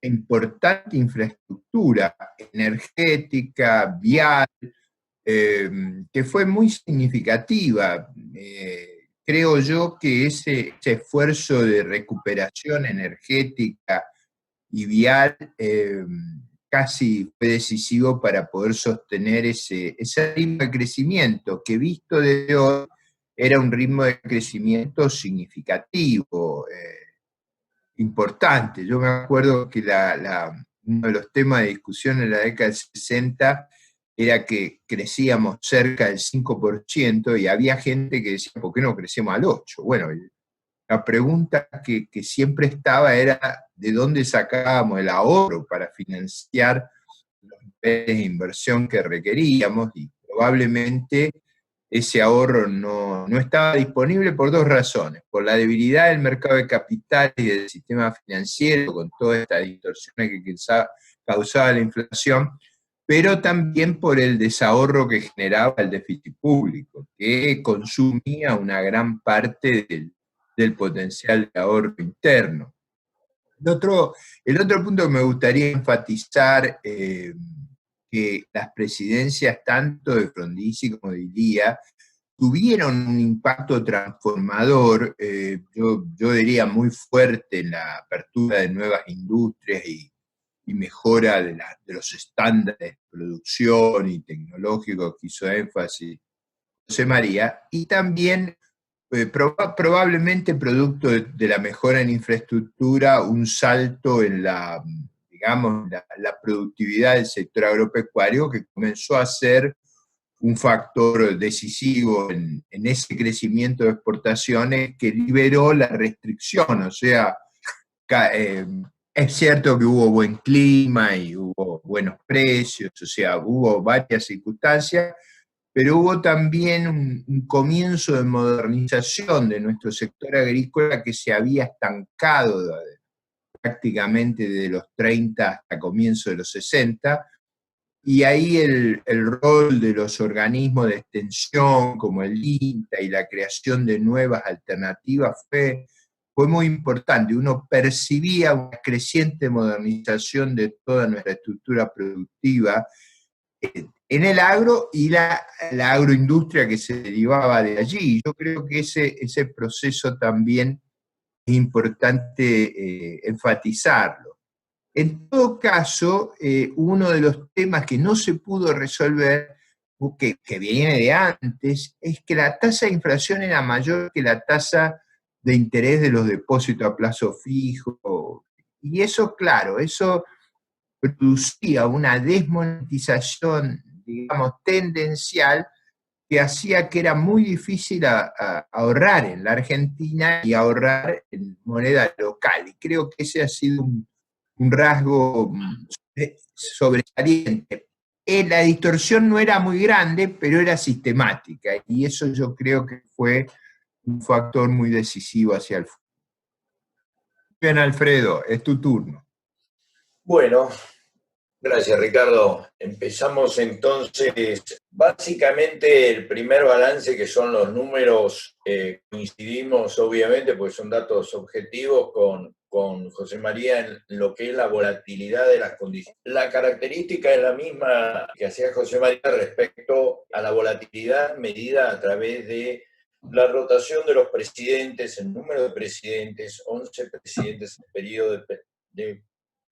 importante infraestructura energética, vial, que fue muy significativa. Creo yo que ese esfuerzo de recuperación energética y vial casi fue decisivo para poder sostener ese ritmo de crecimiento, que visto desde hoy era un ritmo de crecimiento significativo, importante. Yo me acuerdo que uno de los temas de discusión en la década del 60 era que crecíamos cerca del 5%, y había gente que decía, ¿por qué no crecemos al 8%? Bueno, la pregunta que siempre estaba era de dónde sacábamos el ahorro para financiar los niveles de inversión que requeríamos, y probablemente ese ahorro no estaba disponible por dos razones: por la debilidad del mercado de capitales y del sistema financiero, con todas estas distorsiones que causaba la inflación, pero también por el desahorro que generaba el déficit público, que consumía una gran parte del potencial de ahorro interno. El otro punto que me gustaría enfatizar, que las presidencias tanto de Frondizi como de Ilía tuvieron un impacto transformador, yo diría muy fuerte, en la apertura de nuevas industrias y mejora de los estándares de producción y tecnológicos que hizo énfasis José María, y también probablemente producto de la mejora en infraestructura, un salto en la productividad del sector agropecuario, que comenzó a ser un factor decisivo en ese crecimiento de exportaciones que liberó la restricción. O sea, es cierto que hubo buen clima y hubo buenos precios, o sea, hubo varias circunstancias, pero hubo también un comienzo de modernización de nuestro sector agrícola que se había estancado prácticamente desde los 30 hasta comienzo de los 60, y ahí el rol de los organismos de extensión como el INTA y la creación de nuevas alternativas fue fue muy importante. Uno percibía una creciente modernización de toda nuestra estructura productiva en el agro y la agroindustria que se derivaba de allí. Yo creo que ese proceso también es importante enfatizarlo. En todo caso, uno de los temas que no se pudo resolver, que viene de antes, es que la tasa de inflación era mayor que la tasa de interés de los depósitos a plazo fijo. Y eso, claro, eso producía una desmonetización, digamos, tendencial, que hacía que era muy difícil ahorrar en la Argentina y ahorrar en moneda local. Y creo que ese ha sido un rasgo sobresaliente. La distorsión no era muy grande, pero era sistemática, y eso yo creo que fue un factor muy decisivo hacia el futuro. Bien, Alfredo, es tu turno. Bueno, gracias, Ricardo. Empezamos entonces. Básicamente el primer balance, que son los números, coincidimos obviamente, porque son datos objetivos, con José María en lo que es la volatilidad de las condiciones. La característica es la misma que hacía José María respecto a la volatilidad medida a través de la rotación de los presidentes, el número de presidentes, 11 presidentes en periodo de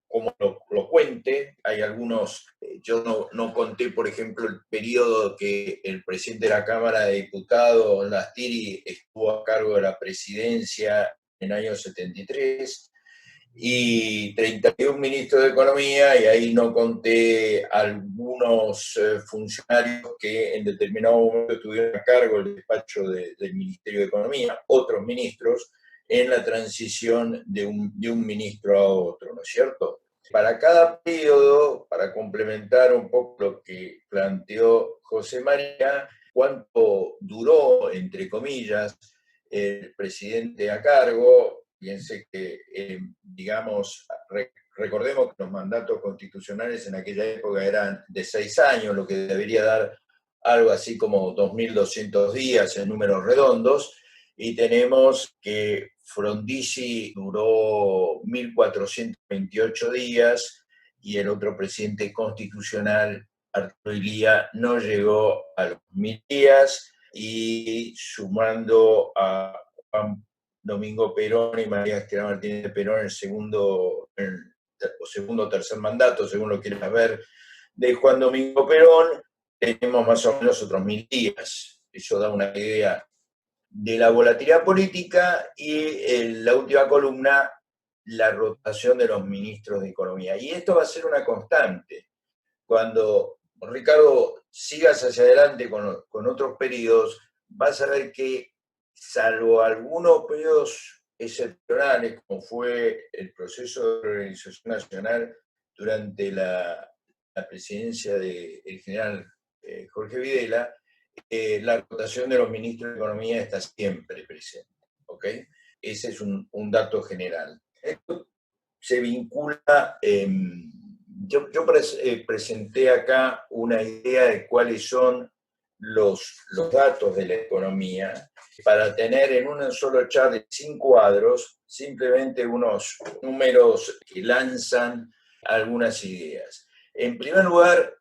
como lo cuente. Hay algunos, yo no conté, por ejemplo, el periodo que el presidente de la Cámara de Diputados, Lastiri, estuvo a cargo de la presidencia en el año 73, y 31 ministros de Economía, y ahí no conté algunos funcionarios que en determinado momento estuvieron a cargo del despacho del Ministerio de Economía, otros ministros, en la transición de un ministro a otro, ¿no es cierto? Para cada periodo, para complementar un poco lo que planteó José María, cuánto duró, entre comillas, el presidente a cargo. Piense que, digamos, recordemos que los mandatos constitucionales en aquella época eran de 6 años, lo que debería dar algo así como 2.200 días en números redondos, y tenemos que Frondizi duró 1.428 días, y el otro presidente constitucional, Arturo Illia, no llegó a los 1.000 días, y sumando a Juan Domingo Perón y María Cristina Martínez de Perón, el segundo o tercer mandato, según lo quieras ver, de Juan Domingo Perón, tenemos más o menos otros 1.000 días. Eso da una idea de la volatilidad política. Y en la última columna, la rotación de los ministros de Economía. Y esto va a ser una constante. Cuando, Ricardo, sigas hacia adelante con otros periodos, vas a ver que, salvo algunos periodos excepcionales, como fue el proceso de organización nacional durante la presidencia del general Jorge Videla, la rotación de los ministros de Economía está siempre presente, ¿ok? Ese es un dato general. Esto se vincula, yo presenté acá una idea de cuáles son los datos de la economía, para tener en un solo chart de 5 cuadros simplemente unos números que lanzan algunas ideas. En primer lugar,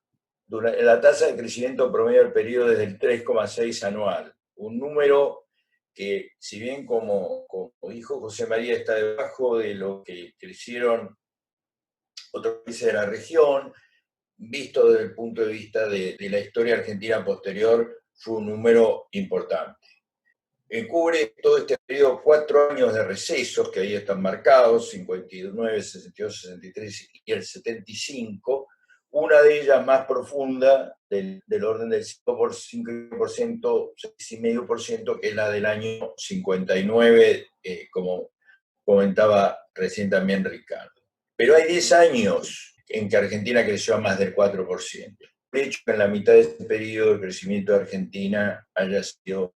la tasa de crecimiento promedio del periodo es del 3,6 anual, un número que, si bien como dijo José María, está debajo de lo que crecieron otros países de la región, visto desde el punto de vista de la historia argentina posterior, fue un número importante. Cubre todo este periodo 4 años de recesos, que ahí están marcados, 59, 62, 63 y el 75, una de ellas más profunda, del orden del 5%, 6,5%, que es la del año 59, como comentaba recién también Ricardo. Pero hay 10 años en que Argentina creció a más del 4%. De hecho, en la mitad de este periodo el crecimiento de Argentina haya sido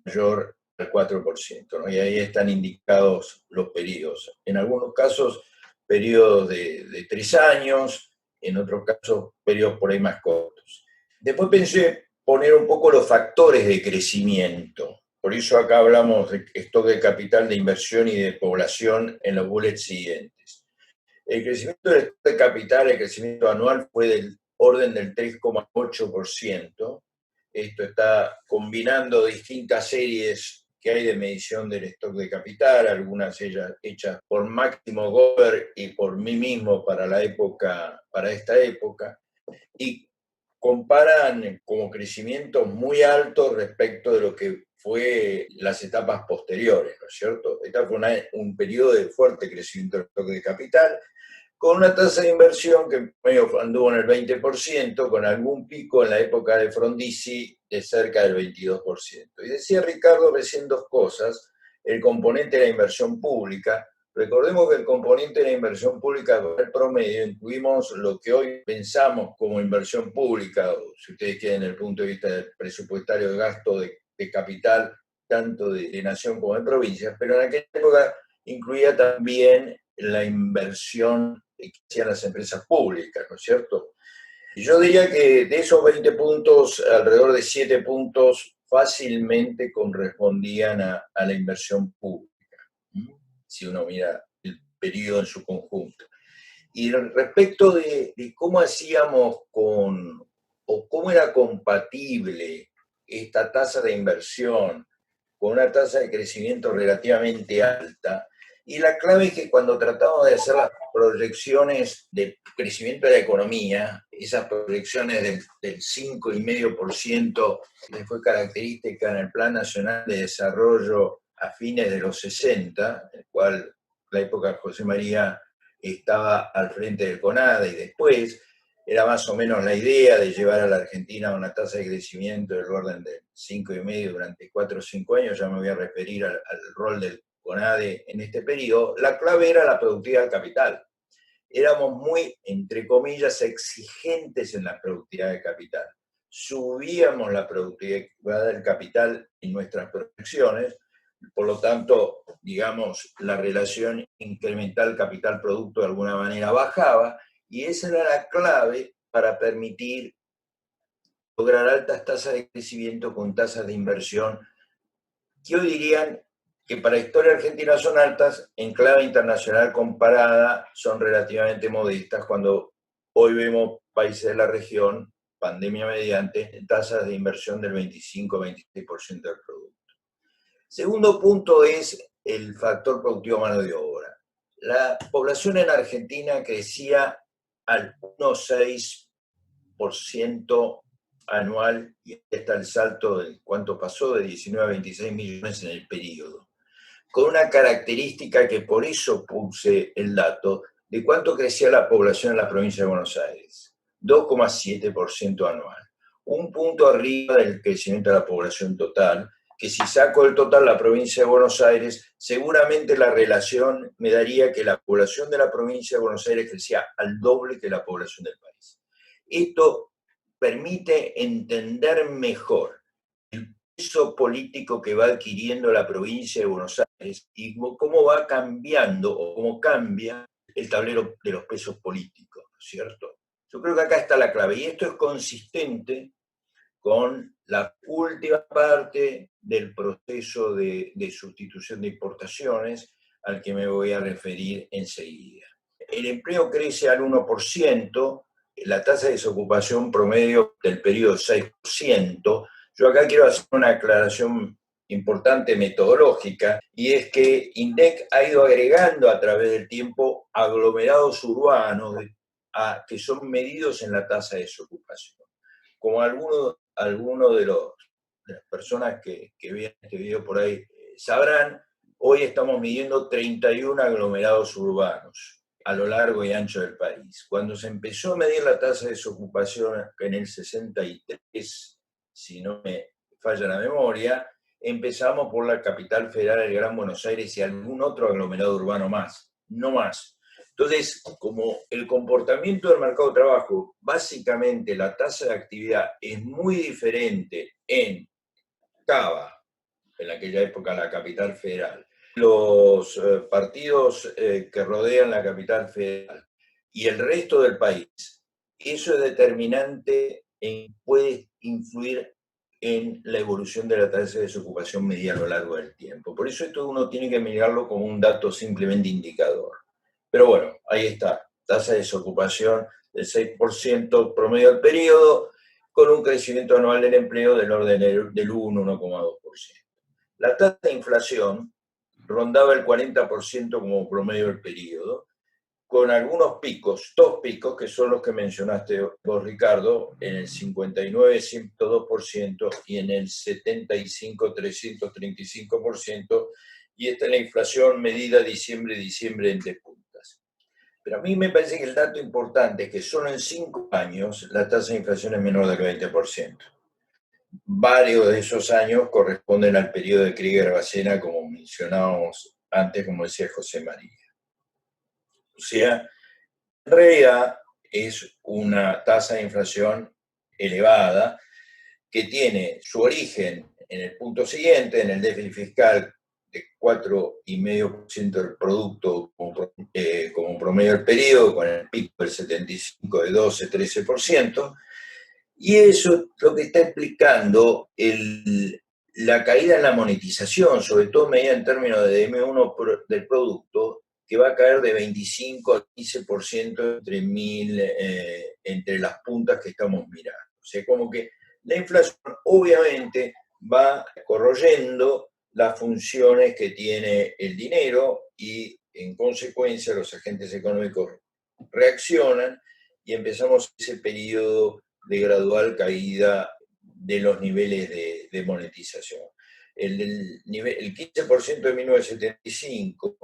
mayor al 4%, ¿no? Y ahí están indicados los periodos. En algunos casos, periodos de 3 años, en otros casos, periodos por ahí más cortos. Después pensé poner un poco los factores de crecimiento, Por eso acá hablamos de stock de capital, de inversión y de población en los bullets siguientes. El crecimiento del stock de capital, el crecimiento anual fue del orden del 3,8%. Esto está combinando distintas series que hay de medición del stock de capital, algunas hechas por Máximo Gober y por mí mismo para esta época, y comparan como crecimientos muy altos respecto de lo que fue las etapas posteriores, ¿no es cierto? Esta fue un periodo de fuerte crecimiento del stock de capital, con una tasa de inversión que medio anduvo en el 20%, con algún pico en la época de Frondizi de cerca del 22%. Y decía Ricardo recién dos cosas: el componente de la inversión pública. Recordemos que el componente de la inversión pública, para el promedio, incluimos lo que hoy pensamos como inversión pública, o si ustedes quieren, desde el punto de vista del presupuestario de gasto de capital, tanto de nación como de provincias, pero en aquella época incluía también la inversión que hacían las empresas públicas, ¿no es cierto? Y yo diría que de esos 20 puntos, alrededor de 7 puntos fácilmente correspondían a la inversión pública, si uno mira el periodo en su conjunto. Y respecto de cómo hacíamos o cómo era compatible esta tasa de inversión con una tasa de crecimiento relativamente alta, y la clave es que cuando tratamos de hacer las proyecciones de crecimiento de la economía, esas proyecciones del 5,5% que fue característica en el Plan Nacional de Desarrollo a fines de los 60, el cual la época de José María estaba al frente del CONADE, y después era más o menos la idea de llevar a la Argentina a una tasa de crecimiento del orden del 5,5 durante 4 o 5 años. Ya me voy a referir al rol del CONADE en este periodo. La clave era la productividad del capital. Éramos muy, entre comillas, exigentes en la productividad del capital. Subíamos la productividad del capital en nuestras proyecciones, por lo tanto, digamos, la relación incremental capital-producto de alguna manera bajaba, y esa era la clave para permitir lograr altas tasas de crecimiento con tasas de inversión que hoy dirían que para la historia argentina son altas, en clave internacional comparada son relativamente modestas, cuando hoy vemos países de la región, pandemia mediante, tasas de inversión del 25-26% del producto. Segundo punto es el factor productivo mano de obra. La población en Argentina crecía al 1,6% anual, y está el salto de cuánto pasó de 19 a 26 millones en el periodo, con una característica que por eso puse el dato de cuánto crecía la población en la provincia de Buenos Aires: 2,7% anual, un punto arriba del crecimiento de la población total, que si saco el total la provincia de Buenos Aires, seguramente la relación me daría que la población de la provincia de Buenos Aires crecía al doble que la población del país. Esto permite entender mejor el peso político que va adquiriendo la provincia de Buenos Aires y cómo va cambiando o cómo cambia el tablero de los pesos políticos, ¿no es cierto? Yo creo que acá está la clave, y esto es consistente con la última parte del proceso de sustitución de importaciones, al que me voy a referir enseguida. El empleo crece al 1%, la tasa de desocupación promedio del periodo 6%. Yo acá quiero hacer una aclaración importante metodológica, y es que INDEC ha ido agregando a través del tiempo aglomerados urbanos que son medidos en la tasa de desocupación. Como algunos de las personas que vean este video por ahí sabrán, hoy estamos midiendo 31 aglomerados urbanos a lo largo y ancho del país. Cuando se empezó a medir la tasa de desocupación en el 63, si no me falla la memoria, empezamos por la capital federal, el Gran Buenos Aires, y algún otro aglomerado urbano más, no más. Entonces, como el comportamiento del mercado de trabajo, básicamente la tasa de actividad es muy diferente en Cava, en aquella época la capital federal, los partidos que rodean la capital federal y el resto del país, eso es determinante, puede influir en la evolución de la tasa de desocupación media a lo largo del tiempo. Por eso esto uno tiene que mirarlo como un dato simplemente indicador. Pero bueno, ahí está, tasa de desocupación del 6% promedio del periodo, con un crecimiento anual del empleo del orden del 1,2%. La tasa de inflación rondaba el 40% como promedio del periodo, con algunos picos, dos picos que son los que mencionaste vos, Ricardo, en el 59, 102% y en el 75, 335%, y esta es la inflación medida diciembre en puntas. Pero a mí me parece que el dato importante es que solo en 5 años la tasa de inflación es menor del 20%. Varios de esos años corresponden al periodo de Krieger-Bacena, como mencionábamos antes, como decía José María. O sea, en realidad es una tasa de inflación elevada que tiene su origen en el punto siguiente, en el déficit fiscal de 4,5% del producto como promedio del periodo, con el pico del 75 de 12-13%, y eso es lo que está explicando la caída en la monetización, sobre todo medida en términos de M1 del producto, que va a caer de 25 al 15% entre las puntas que estamos mirando. O sea, como que la inflación obviamente va corroyendo las funciones que tiene el dinero y en consecuencia los agentes económicos reaccionan y empezamos ese periodo de gradual caída de los niveles de monetización. El 15% de 1975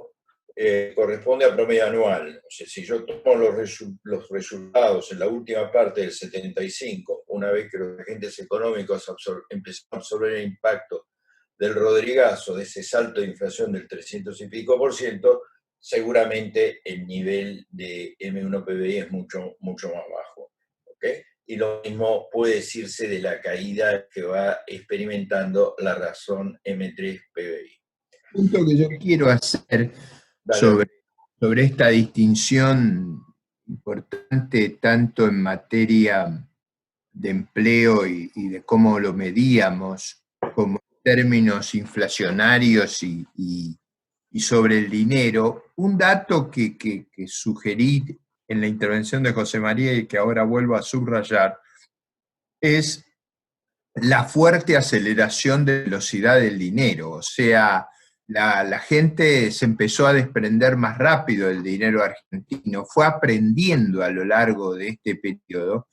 corresponde a promedio anual. O sea, si yo tomo los resultados en la última parte del 75, una vez que los agentes económicos empezaron a absorber el impacto del Rodrigazo, de ese salto de inflación del 300 y pico %, seguramente el nivel de M1 PBI es mucho más bajo. ¿Okay? Y lo mismo puede decirse de la caída que va experimentando la razón M3 PBI. El punto que yo quiero hacer sobre esta distinción importante tanto en materia de empleo y de cómo lo medíamos, como en términos inflacionarios y sobre el dinero, un dato que sugerí en la intervención de José María y que ahora vuelvo a subrayar, es la fuerte aceleración de velocidad del dinero. O sea, la gente se empezó a desprender más rápido del dinero argentino, fue aprendiendo a lo largo de este periodo.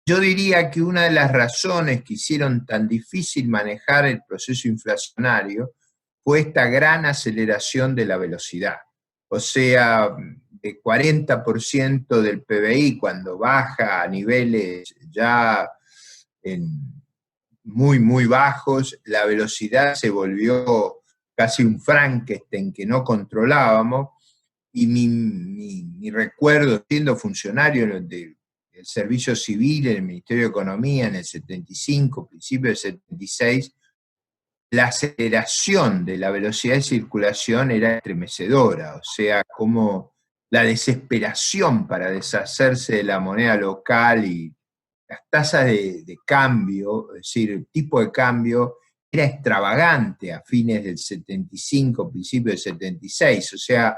Yo diría que una de las razones que hicieron tan difícil manejar el proceso inflacionario fue esta gran aceleración de la velocidad. O sea, de 40% del PBI cuando baja a niveles ya muy bajos, la velocidad se volvió casi un Frankenstein que no controlábamos, y mi recuerdo, siendo funcionario del Servicio Civil en el Ministerio de Economía en el 75, principio del 76, la aceleración de la velocidad de circulación era estremecedora, o sea, como la desesperación para deshacerse de la moneda local y las tasas de cambio, es decir, el tipo de cambio era extravagante a fines del 75, principio del 76, o sea,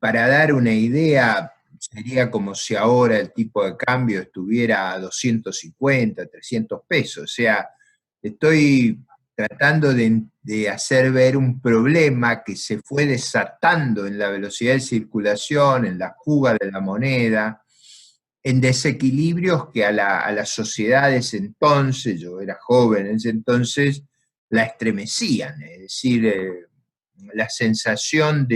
para dar una idea, sería como si ahora el tipo de cambio estuviera a 250, 300 pesos. O sea, estoy tratando de hacer ver un problema que se fue desatando en la velocidad de circulación, en la fuga de la moneda, en desequilibrios que a las sociedades entonces, yo era joven en ese entonces, la estremecían. Es decir, la sensación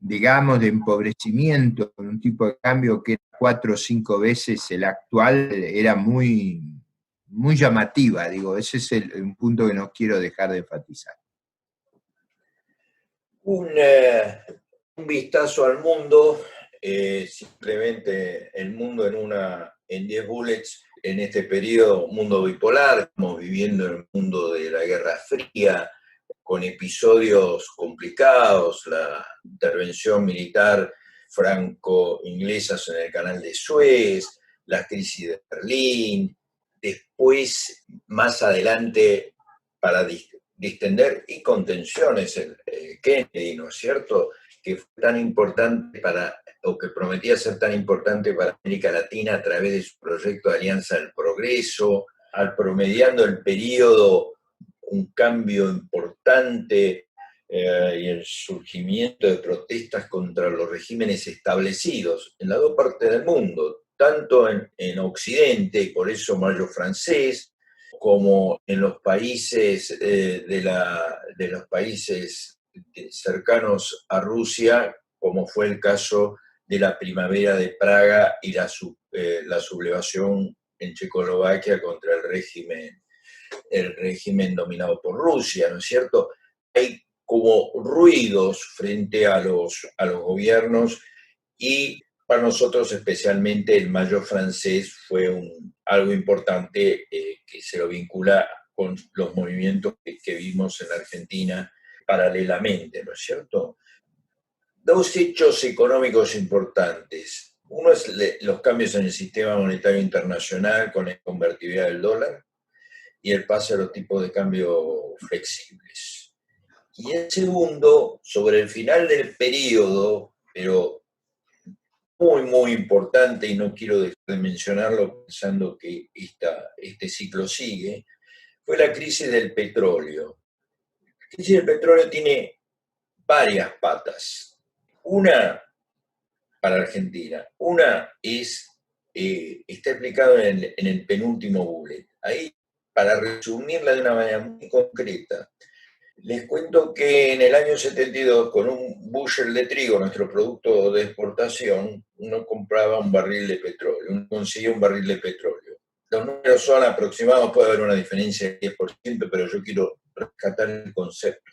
digamos, de empobrecimiento con un tipo de cambio que era 4 o 5 veces el actual, era muy llamativa, digo, ese es un punto que no quiero dejar de enfatizar. Un vistazo al mundo, simplemente el mundo en 10 bullets, en este periodo, mundo bipolar, estamos viviendo en el mundo de la Guerra Fría, con episodios complicados, la intervención militar franco-inglesa en el canal de Suez, la crisis de Berlín, después, más adelante, para distender y contenciones, Kennedy, ¿no es cierto?, que fue tan importante o que prometía ser tan importante para América Latina a través de su proyecto de Alianza del Progreso, al promediando el periodo un cambio importante y el surgimiento de protestas contra los regímenes establecidos en las dos partes del mundo, tanto en Occidente, y por eso Mayo francés, como en los países de los países cercanos a Rusia, como fue el caso de la primavera de Praga y la sublevación en Checoslovaquia contra el régimen dominado por Rusia, ¿no es cierto? Hay como ruidos frente a los gobiernos, y para nosotros especialmente el Mayo francés fue algo importante que se lo vincula con los movimientos que vimos en la Argentina paralelamente, ¿no es cierto? Dos hechos económicos importantes. Uno es los cambios en el sistema monetario internacional con la convertibilidad del dólar y el pase a los tipos de cambio flexibles. Y el segundo, sobre el final del periodo, pero muy, muy importante, y no quiero dejar de mencionarlo pensando que este ciclo sigue, fue la crisis del petróleo. La crisis del petróleo tiene varias patas. Una para Argentina. Una está explicado en el penúltimo bullet. Ahí, para resumirla de una manera muy concreta, les cuento que en el año 72, con un bushel de trigo, nuestro producto de exportación, uno compraba un barril de petróleo, uno conseguía un barril de petróleo. Los números son aproximados, puede haber una diferencia del 10%, pero yo quiero rescatar el concepto.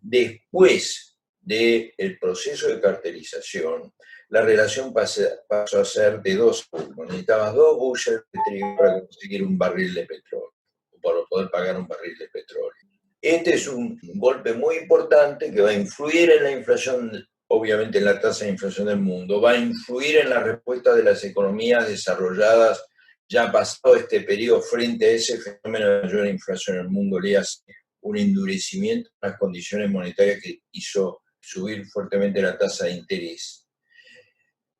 Después del proceso de cartelización, la relación pasó a ser de 2 a 1. Necesitabas 2 bushels de trigo para conseguir un barril de petróleo, o para poder pagar un barril de petróleo. Este es un golpe muy importante que va a influir en la inflación, obviamente en la tasa de inflación del mundo, va a influir en la respuesta de las economías desarrolladas ya pasado este periodo frente a ese fenómeno de mayor inflación en el mundo, le hace un endurecimiento de las condiciones monetarias que hizo subir fuertemente la tasa de interés.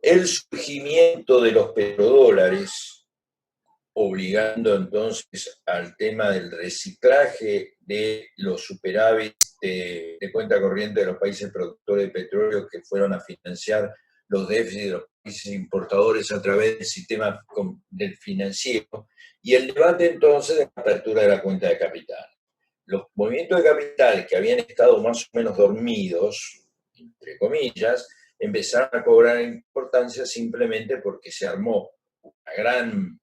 El surgimiento de los petrodólares, obligando entonces al tema del reciclaje de los superávits de cuenta corriente de los países productores de petróleo que fueron a financiar los déficits de los países importadores a través del sistema del financiero, y el debate entonces de la apertura de la cuenta de capital. Los movimientos de capital que habían estado más o menos dormidos, entre comillas, empezaron a cobrar importancia simplemente porque se armó una gran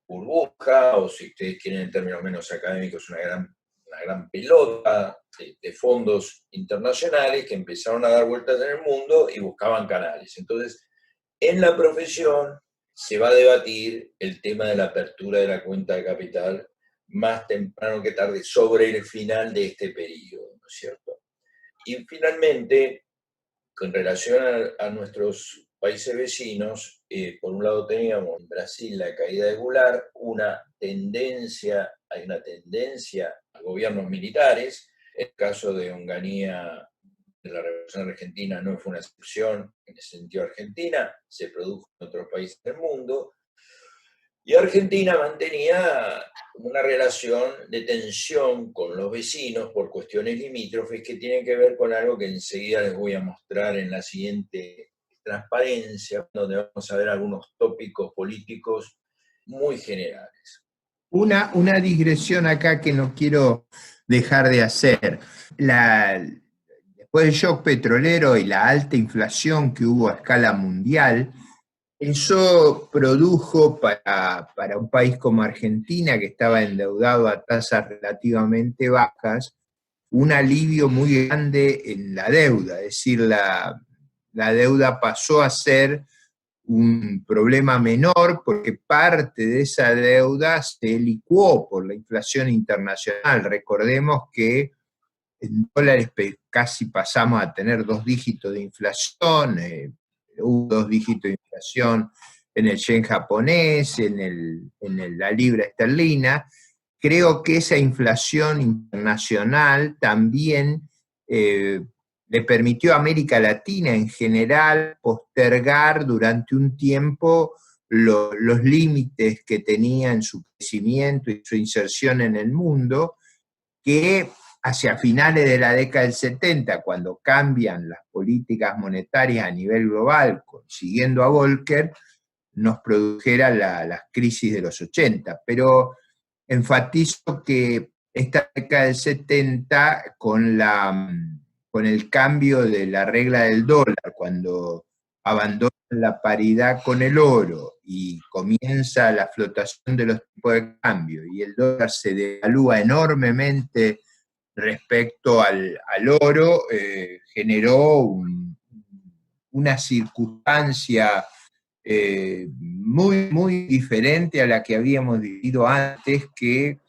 burbuja, o si ustedes quieren en términos menos académicos, una gran pelota de fondos internacionales que empezaron a dar vueltas en el mundo y buscaban canales. Entonces, en la profesión se va a debatir el tema de la apertura de la cuenta de capital más temprano que tarde, sobre el final de este periodo, ¿no es cierto? Y finalmente, con relación a nuestros países vecinos, por un lado teníamos en Brasil la caída de Goulart, hay una tendencia a gobiernos militares. El caso de Onganía de la Revolución Argentina no fue una excepción en el sentido Argentina, se produjo en otros países del mundo. Y Argentina mantenía una relación de tensión con los vecinos por cuestiones limítrofes que tienen que ver con algo que enseguida les voy a mostrar en la siguiente transparencia, donde vamos a ver algunos tópicos políticos muy generales. Una digresión acá que no quiero dejar de hacer. Después del shock petrolero y la alta inflación que hubo a escala mundial, eso produjo para un país como Argentina, que estaba endeudado a tasas relativamente bajas, un alivio muy grande en la deuda. Es decir, la deuda pasó a ser un problema menor porque parte de esa deuda se licuó por la inflación internacional. Recordemos que en dólares casi pasamos a tener 2 dígitos de inflación, hubo 2 dígitos de inflación en el yen japonés, la libra esterlina. Creo que esa inflación internacional también le permitió a América Latina en general postergar durante un tiempo los límites que tenía en su crecimiento y su inserción en el mundo, que hacia finales de la década del 70, cuando cambian las políticas monetarias a nivel global, siguiendo a Volcker, nos produjera las crisis de los 80. Pero enfatizo que esta década del 70, con el cambio de la regla del dólar, cuando abandonan la paridad con el oro y comienza la flotación de los tipos de cambio y el dólar se devalúa enormemente respecto al oro, generó una circunstancia muy, muy diferente a la que habíamos vivido antes, que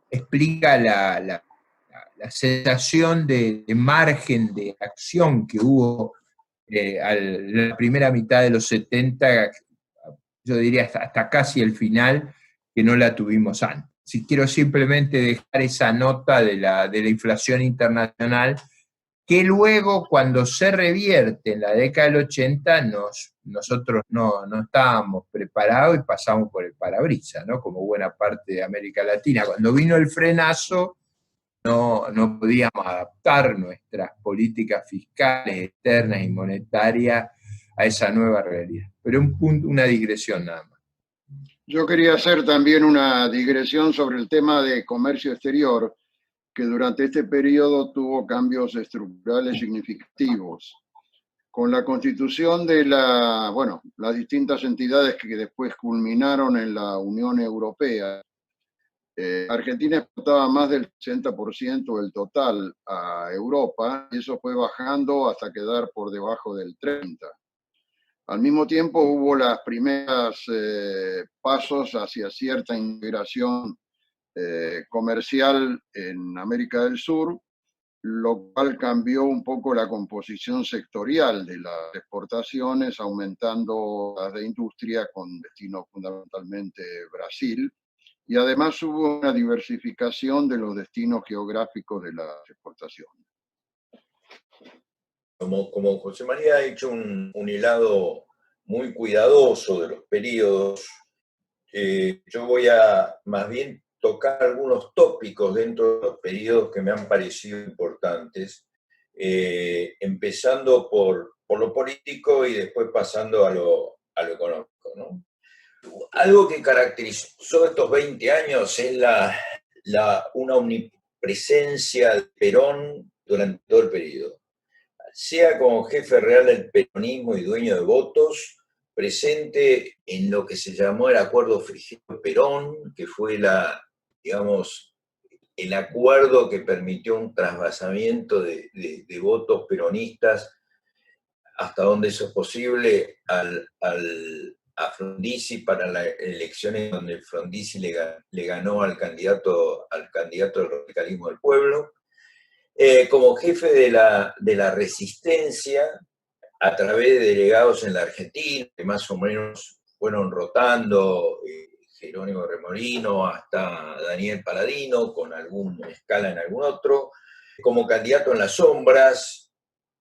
explica la sensación de margen de acción que hubo a la primera mitad de los 70, yo diría hasta casi el final, que no la tuvimos antes. Si quiero simplemente dejar esa nota de la inflación internacional, que luego, cuando se revierte en la década del 80, nosotros no estábamos preparados y pasamos por el parabrisas, ¿no? Como buena parte de América Latina. Cuando vino el frenazo, no podíamos adaptar nuestras políticas fiscales, externas y monetarias a esa nueva realidad. Pero una digresión nada más. Yo quería hacer también una digresión sobre el tema de comercio exterior, que durante este periodo tuvo cambios estructurales significativos. Con la constitución de las distintas entidades que después culminaron en la Unión Europea, Argentina exportaba más del 60% del total a Europa, y eso fue bajando hasta quedar por debajo del 30%. Al mismo tiempo hubo las primeras pasos hacia cierta integración comercial en América del Sur, lo cual cambió un poco la composición sectorial de las exportaciones, aumentando las de industria con destino fundamentalmente Brasil, y además hubo una diversificación de los destinos geográficos de las exportaciones. Como José María ha hecho un hilado muy cuidadoso de los periodos, yo voy a más bien tocar algunos tópicos dentro de los periodos que me han parecido importantes, empezando por lo político y después pasando a lo económico, ¿no? Algo que caracterizó estos 20 años es una omnipresencia de Perón durante todo el periodo. Sea como jefe real del peronismo y dueño de votos, presente en lo que se llamó el Acuerdo Frigero-Perón, que fue el acuerdo que permitió un trasvasamiento de votos peronistas hasta donde eso es posible a Frondizi para las elecciones donde Frondizi le ganó al candidato del radicalismo del pueblo. Como jefe de la resistencia, a través de delegados en la Argentina, que más o menos fueron rotando, Jerónimo Remolino hasta Daniel Paladino, con alguna escala en algún otro, como candidato en las sombras,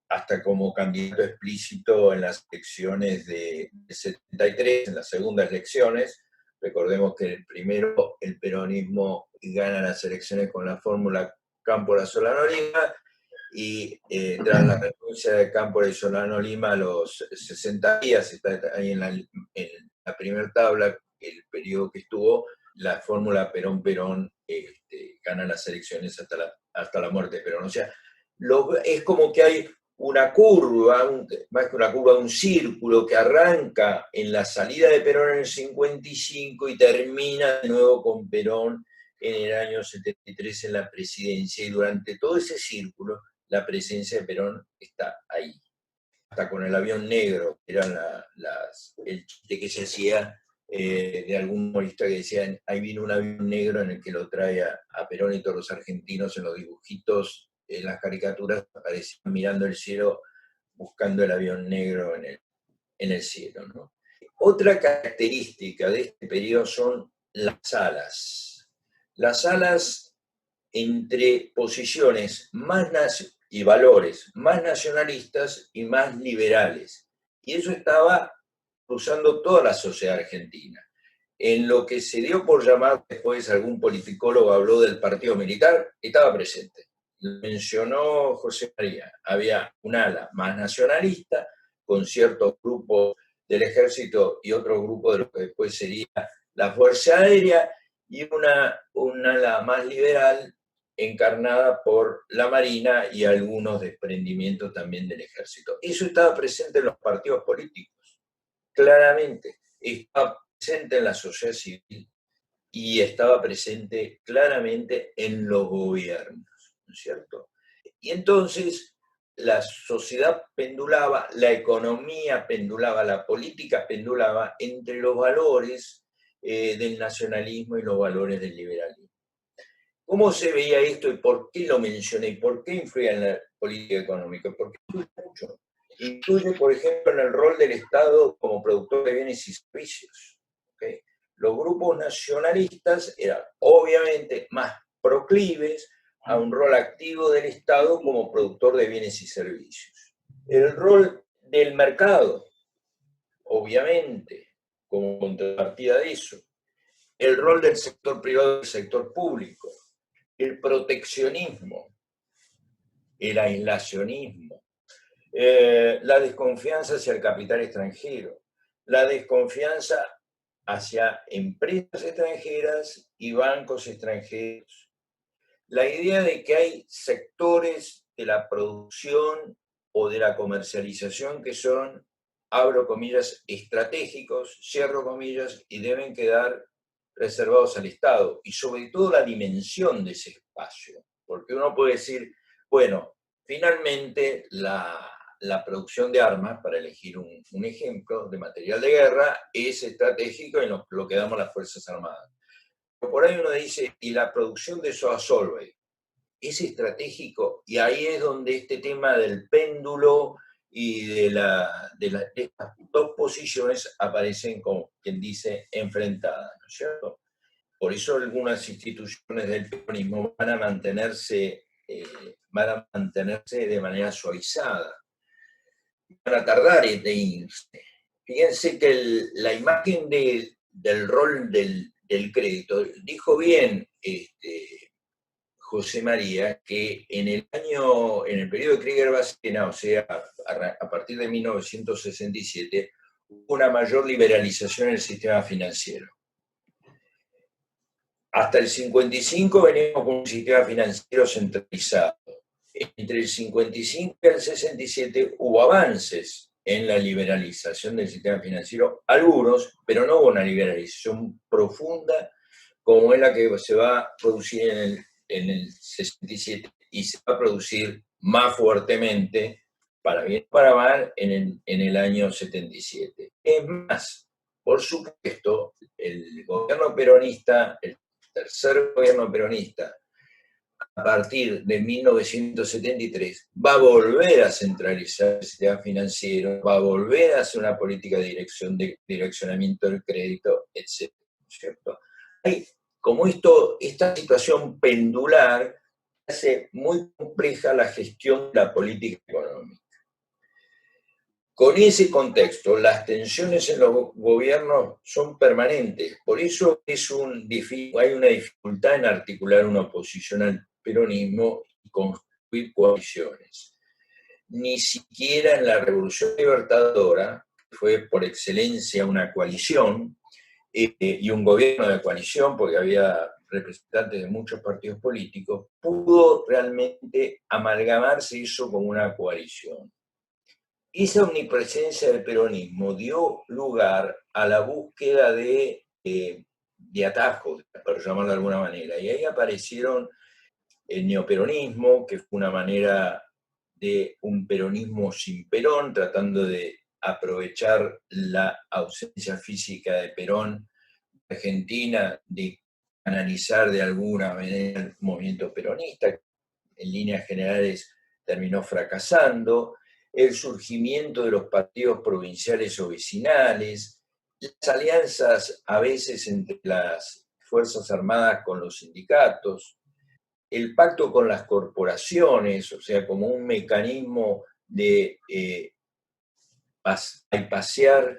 hasta como candidato explícito en las elecciones de 73, en las segundas elecciones. Recordemos que primero el peronismo gana las elecciones con la fórmula Cámpora Solano Lima, y tras la renuncia de Cámpora y Solano Lima a los 60 días, está ahí en la primera tabla, el periodo que estuvo, la fórmula Perón-Perón gana las elecciones hasta la muerte de Perón. O sea, es como que hay una curva, más que una curva, un círculo que arranca en la salida de Perón en el 55 y termina de nuevo con Perón en el año 73 en la presidencia, y durante todo ese círculo la presencia de Perón está ahí. Hasta con el avión negro, que eran el chiste que se hacía de algún humorista que decía, ahí viene un avión negro, en el que lo trae a Perón, y todos los argentinos en los dibujitos, en las caricaturas, aparecían mirando el cielo, buscando el avión negro en el cielo, ¿no? Otra característica de este periodo son las alas. Las alas entre posiciones y valores más nacionalistas y más liberales. Y eso estaba cruzando toda la sociedad argentina. En lo que se dio por llamar, después algún politicólogo habló del partido militar, estaba presente. Lo mencionó José María. Había un ala más nacionalista, con ciertos grupos del ejército y otro grupo de lo que después sería la Fuerza Aérea, y una ala más liberal encarnada por la Marina y algunos desprendimientos también del ejército. Eso estaba presente en los partidos políticos, claramente. Estaba presente en la sociedad civil y estaba presente claramente en los gobiernos, ¿no es cierto? Y entonces la sociedad pendulaba, la economía pendulaba, la política pendulaba entre los valores del nacionalismo y los valores del liberalismo. ¿Cómo se veía esto y por qué lo mencioné y por qué influía en la política económica? Porque influye mucho. Influye, por ejemplo, en el rol del Estado como productor de bienes y servicios. ¿Okay? Los grupos nacionalistas eran obviamente más proclives a un rol activo del Estado como productor de bienes y servicios. El rol del mercado, obviamente, como contrapartida de eso. El rol del sector privado y del sector público. El proteccionismo, el aislacionismo, la desconfianza hacia el capital extranjero, la desconfianza hacia empresas extranjeras y bancos extranjeros, la idea de que hay sectores de la producción o de la comercialización que son, abro comillas, estratégicos, cierro comillas, y deben quedar reservados al Estado, y sobre todo la dimensión de ese espacio, porque uno puede decir, bueno, finalmente la producción de armas, para elegir un ejemplo, de material de guerra, es estratégico y lo que damos las Fuerzas Armadas. Pero por ahí uno dice, y la producción de soda Solvay, es estratégico, y ahí es donde este tema del péndulo y de estas dos posiciones aparecen, como quien dice, enfrentadas, ¿no es cierto? Por eso algunas instituciones del peronismo van a mantenerse de manera suavizada, van a tardar en irse. Fíjense que la imagen del rol del crédito, dijo bien José María, que en el periodo de Krieger-Bastena, o sea, a partir de 1967, hubo una mayor liberalización en el sistema financiero. Hasta el 55 veníamos con un sistema financiero centralizado. Entre el 55 y el 67 hubo avances en la liberalización del sistema financiero, algunos, pero no hubo una liberalización profunda como es la que se va a producir en el 67 y se va a producir más fuertemente, para bien o para mal, en el año 77. Es más, por supuesto, el gobierno peronista, el tercer gobierno peronista, a partir de 1973, va a volver a centralizar el sistema financiero, va a volver a hacer una política de direccionamiento del crédito, etc. ¿Cierto? Hay como esta situación pendular hace muy compleja la gestión de la política económica. Con ese contexto, las tensiones en los gobiernos son permanentes. Por eso hay una dificultad en articular una oposición al peronismo y construir coaliciones. Ni siquiera en la Revolución Libertadora, que fue por excelencia una coalición, y un gobierno de coalición, porque había representantes de muchos partidos políticos, pudo realmente amalgamarse eso como una coalición. Esa omnipresencia del peronismo dio lugar a la búsqueda de atajos, por llamarlo de alguna manera, y ahí aparecieron el neoperonismo, que fue una manera de un peronismo sin Perón, tratando de aprovechar la ausencia física de Perón en Argentina, de canalizar de alguna manera el movimiento peronista, en líneas generales terminó fracasando, el surgimiento de los partidos provinciales o vecinales, las alianzas a veces entre las Fuerzas Armadas con los sindicatos, el pacto con las corporaciones, o sea, como un mecanismo de pasear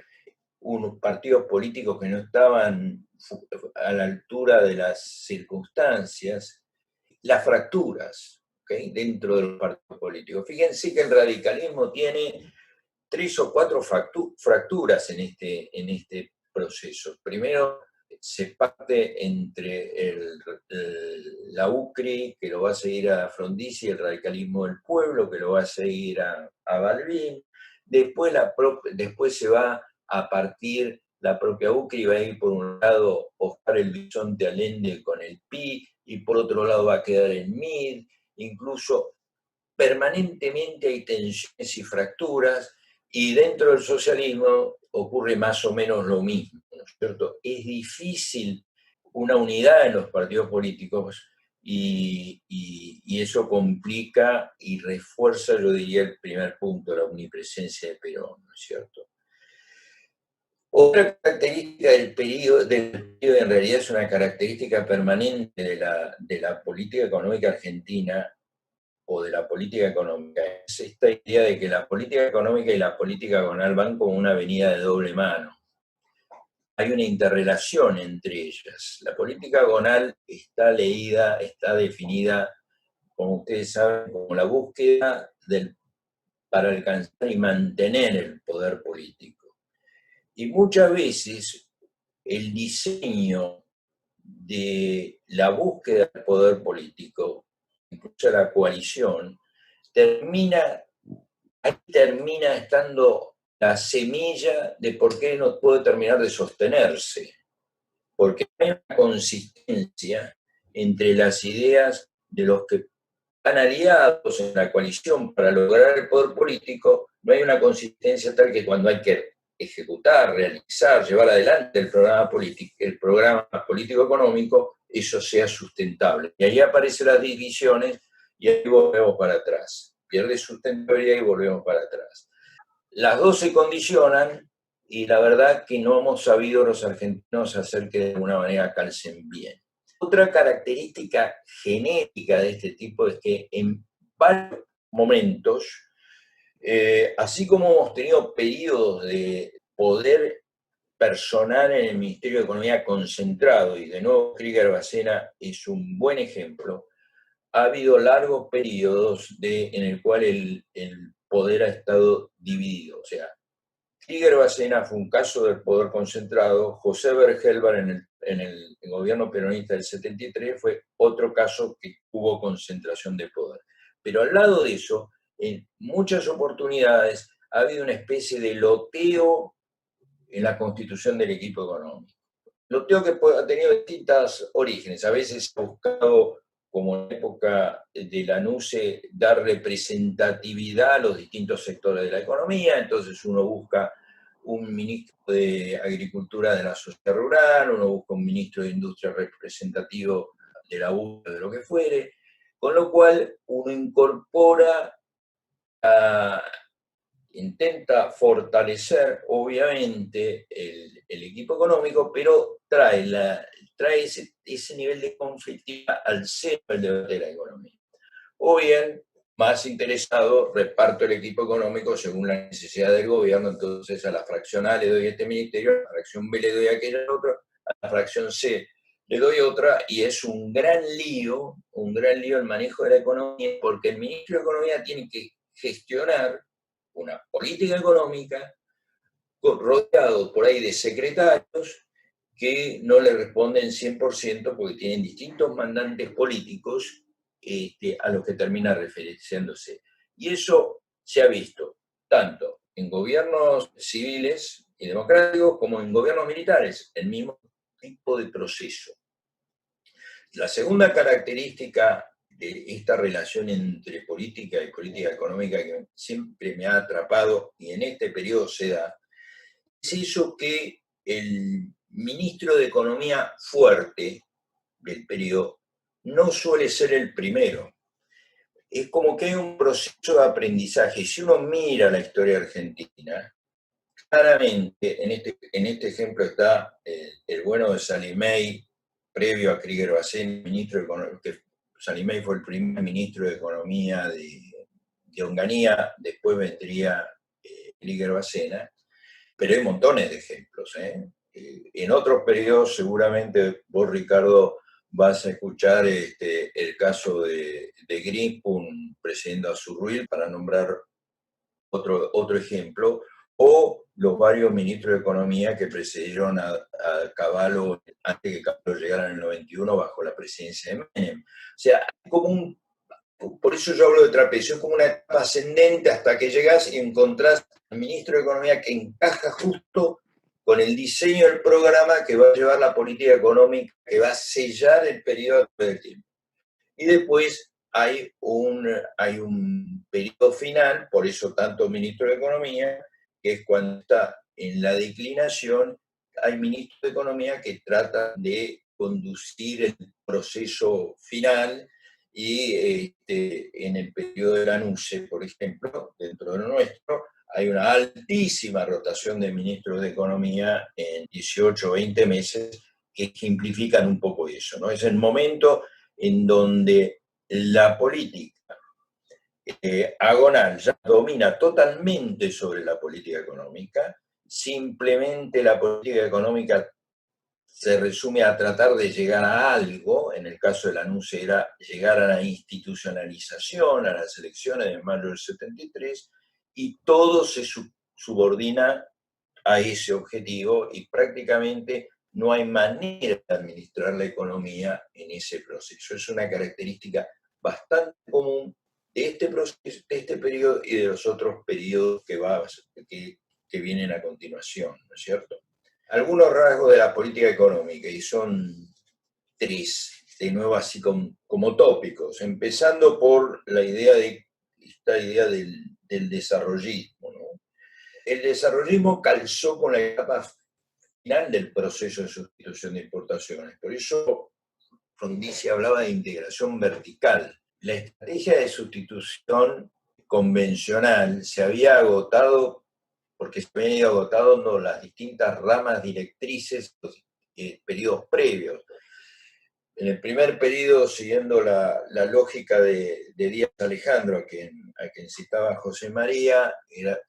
unos partidos políticos que no estaban a la altura de las circunstancias, las fracturas, ¿okay?, dentro de los partidos políticos. Fíjense que el radicalismo tiene 3 o 4 fracturas en este proceso. Primero, se parte entre la UCRI, que lo va a seguir a Frondizi, el radicalismo del pueblo, que lo va a seguir a Balbín. Después se va a partir la propia UCRI, va a ir por un lado Oscar El Bisonte Allende con el PI, y por otro lado va a quedar el MID. Incluso permanentemente hay tensiones y fracturas, y dentro del socialismo ocurre más o menos lo mismo, ¿no es cierto? Es difícil una unidad en los partidos políticos, y eso complica y refuerza, yo diría, el primer punto, la omnipresencia de Perón, ¿no es cierto? Otra característica del periodo en realidad es una característica permanente de la política económica argentina, o de la política económica, es esta idea de que la política económica y la política agonal van como una avenida de doble mano. Hay una interrelación entre ellas. La política agonal está leída, está definida, como ustedes saben, como la búsqueda para alcanzar y mantener el poder político. Y muchas veces el diseño de la búsqueda del poder político, incluso la coalición, termina estando la semilla de por qué no puede terminar de sostenerse. Porque hay una consistencia entre las ideas de los que están aliados en la coalición para lograr el poder político. No hay una consistencia tal que cuando hay que ejecutar, realizar, llevar adelante el programa político-económico, eso sea sustentable. Y ahí aparecen las divisiones y ahí volvemos para atrás. Pierde sustentabilidad y volvemos para atrás. Las dos se condicionan, y la verdad que no hemos sabido los argentinos hacer que de alguna manera calcen bien. Otra característica genética de este tipo es que en varios momentos, así como hemos tenido periodos de poder personal en el Ministerio de Economía concentrado, y de nuevo Krieger-Bacena es un buen ejemplo, ha habido largos periodos en el cual el poder ha estado dividido. O sea, Krieger-Bacena fue un caso del poder concentrado, José Bergelbar en el gobierno peronista del 73 fue otro caso que hubo concentración de poder. Pero al lado de eso, en muchas oportunidades ha habido una especie de loteo en la constitución del equipo económico. Loteo que ha tenido distintos orígenes. A veces ha buscado, como en la época de Lanuse, dar representatividad a los distintos sectores de la economía. Entonces uno busca un ministro de Agricultura de la sociedad rural, uno busca un ministro de Industria representativo de la UTA, de lo que fuere, con lo cual uno incorpora, intenta fortalecer obviamente el equipo económico, pero trae ese nivel de conflictividad al centro del debate de la economía. O bien, más interesado, reparto el equipo económico según la necesidad del gobierno, entonces a la fracción A le doy este ministerio, a la fracción B le doy aquella otra, a la fracción C le doy otra, y es un gran lío el manejo de la economía, porque el ministro de Economía tiene que gestionar una política económica rodeado por ahí de secretarios que no le responden 100% porque tienen distintos mandantes políticos a los que termina referenciándose. Y eso se ha visto tanto en gobiernos civiles y democráticos como en gobiernos militares, el mismo tipo de proceso. La segunda característica de esta relación entre política y política económica que siempre me ha atrapado, y en este periodo se da, es eso que el ministro de Economía fuerte del periodo no suele ser el primero. Es como que hay un proceso de aprendizaje. Si uno mira la historia argentina, claramente, en este ejemplo está el bueno de Salimey, previo a Krieger-Bacén, que Salimey fue el primer ministro de Economía de Onganía, después vendría Krieger-Bacén, pero hay montones de ejemplos. En otros periodos, seguramente vos, Ricardo, vas a escuchar el caso de Greenspoon presidiendo a Surruil, para nombrar otro ejemplo, o los varios ministros de Economía que precedieron a Cavallo antes que Cavallo llegara en el 91 bajo la presidencia de Menem. O sea, por eso yo hablo de trapecio, es como una etapa ascendente hasta que llegás y encontrás al ministro de Economía que encaja justo con el diseño del programa que va a llevar la política económica, que va a sellar el periodo del tiempo. Y después hay un periodo final, por eso tanto ministro de Economía, que es cuando está en la declinación, hay ministro de Economía que trata de conducir el proceso final, y en el periodo de la NUCE, por ejemplo, dentro de lo nuestro, hay una altísima rotación de ministros de Economía en 18 o 20 meses que ejemplifican un poco eso, ¿no? Es el momento en donde la política agonal ya domina totalmente sobre la política económica. Simplemente la política económica se resume a tratar de llegar a algo. En el caso de la NUCE era llegar a la institucionalización, a las elecciones de mayo del 73, y todo se subordina a ese objetivo, y prácticamente no hay manera de administrar la economía en ese proceso. Es una característica bastante común de este proceso, de este periodo y de los otros periodos que vienen a continuación, ¿no es cierto? Algunos rasgos de la política económica, y son 3, de nuevo así como tópicos, empezando por esta idea del desarrollismo, ¿no? El desarrollismo calzó con la etapa final del proceso de sustitución de importaciones. Por eso Frondizi hablaba de integración vertical. La estrategia de sustitución convencional se había agotado porque se habían ido agotando las distintas ramas directrices de periodos previos. En el primer periodo, siguiendo la lógica de Díaz Alejandro, a quien citaba José María,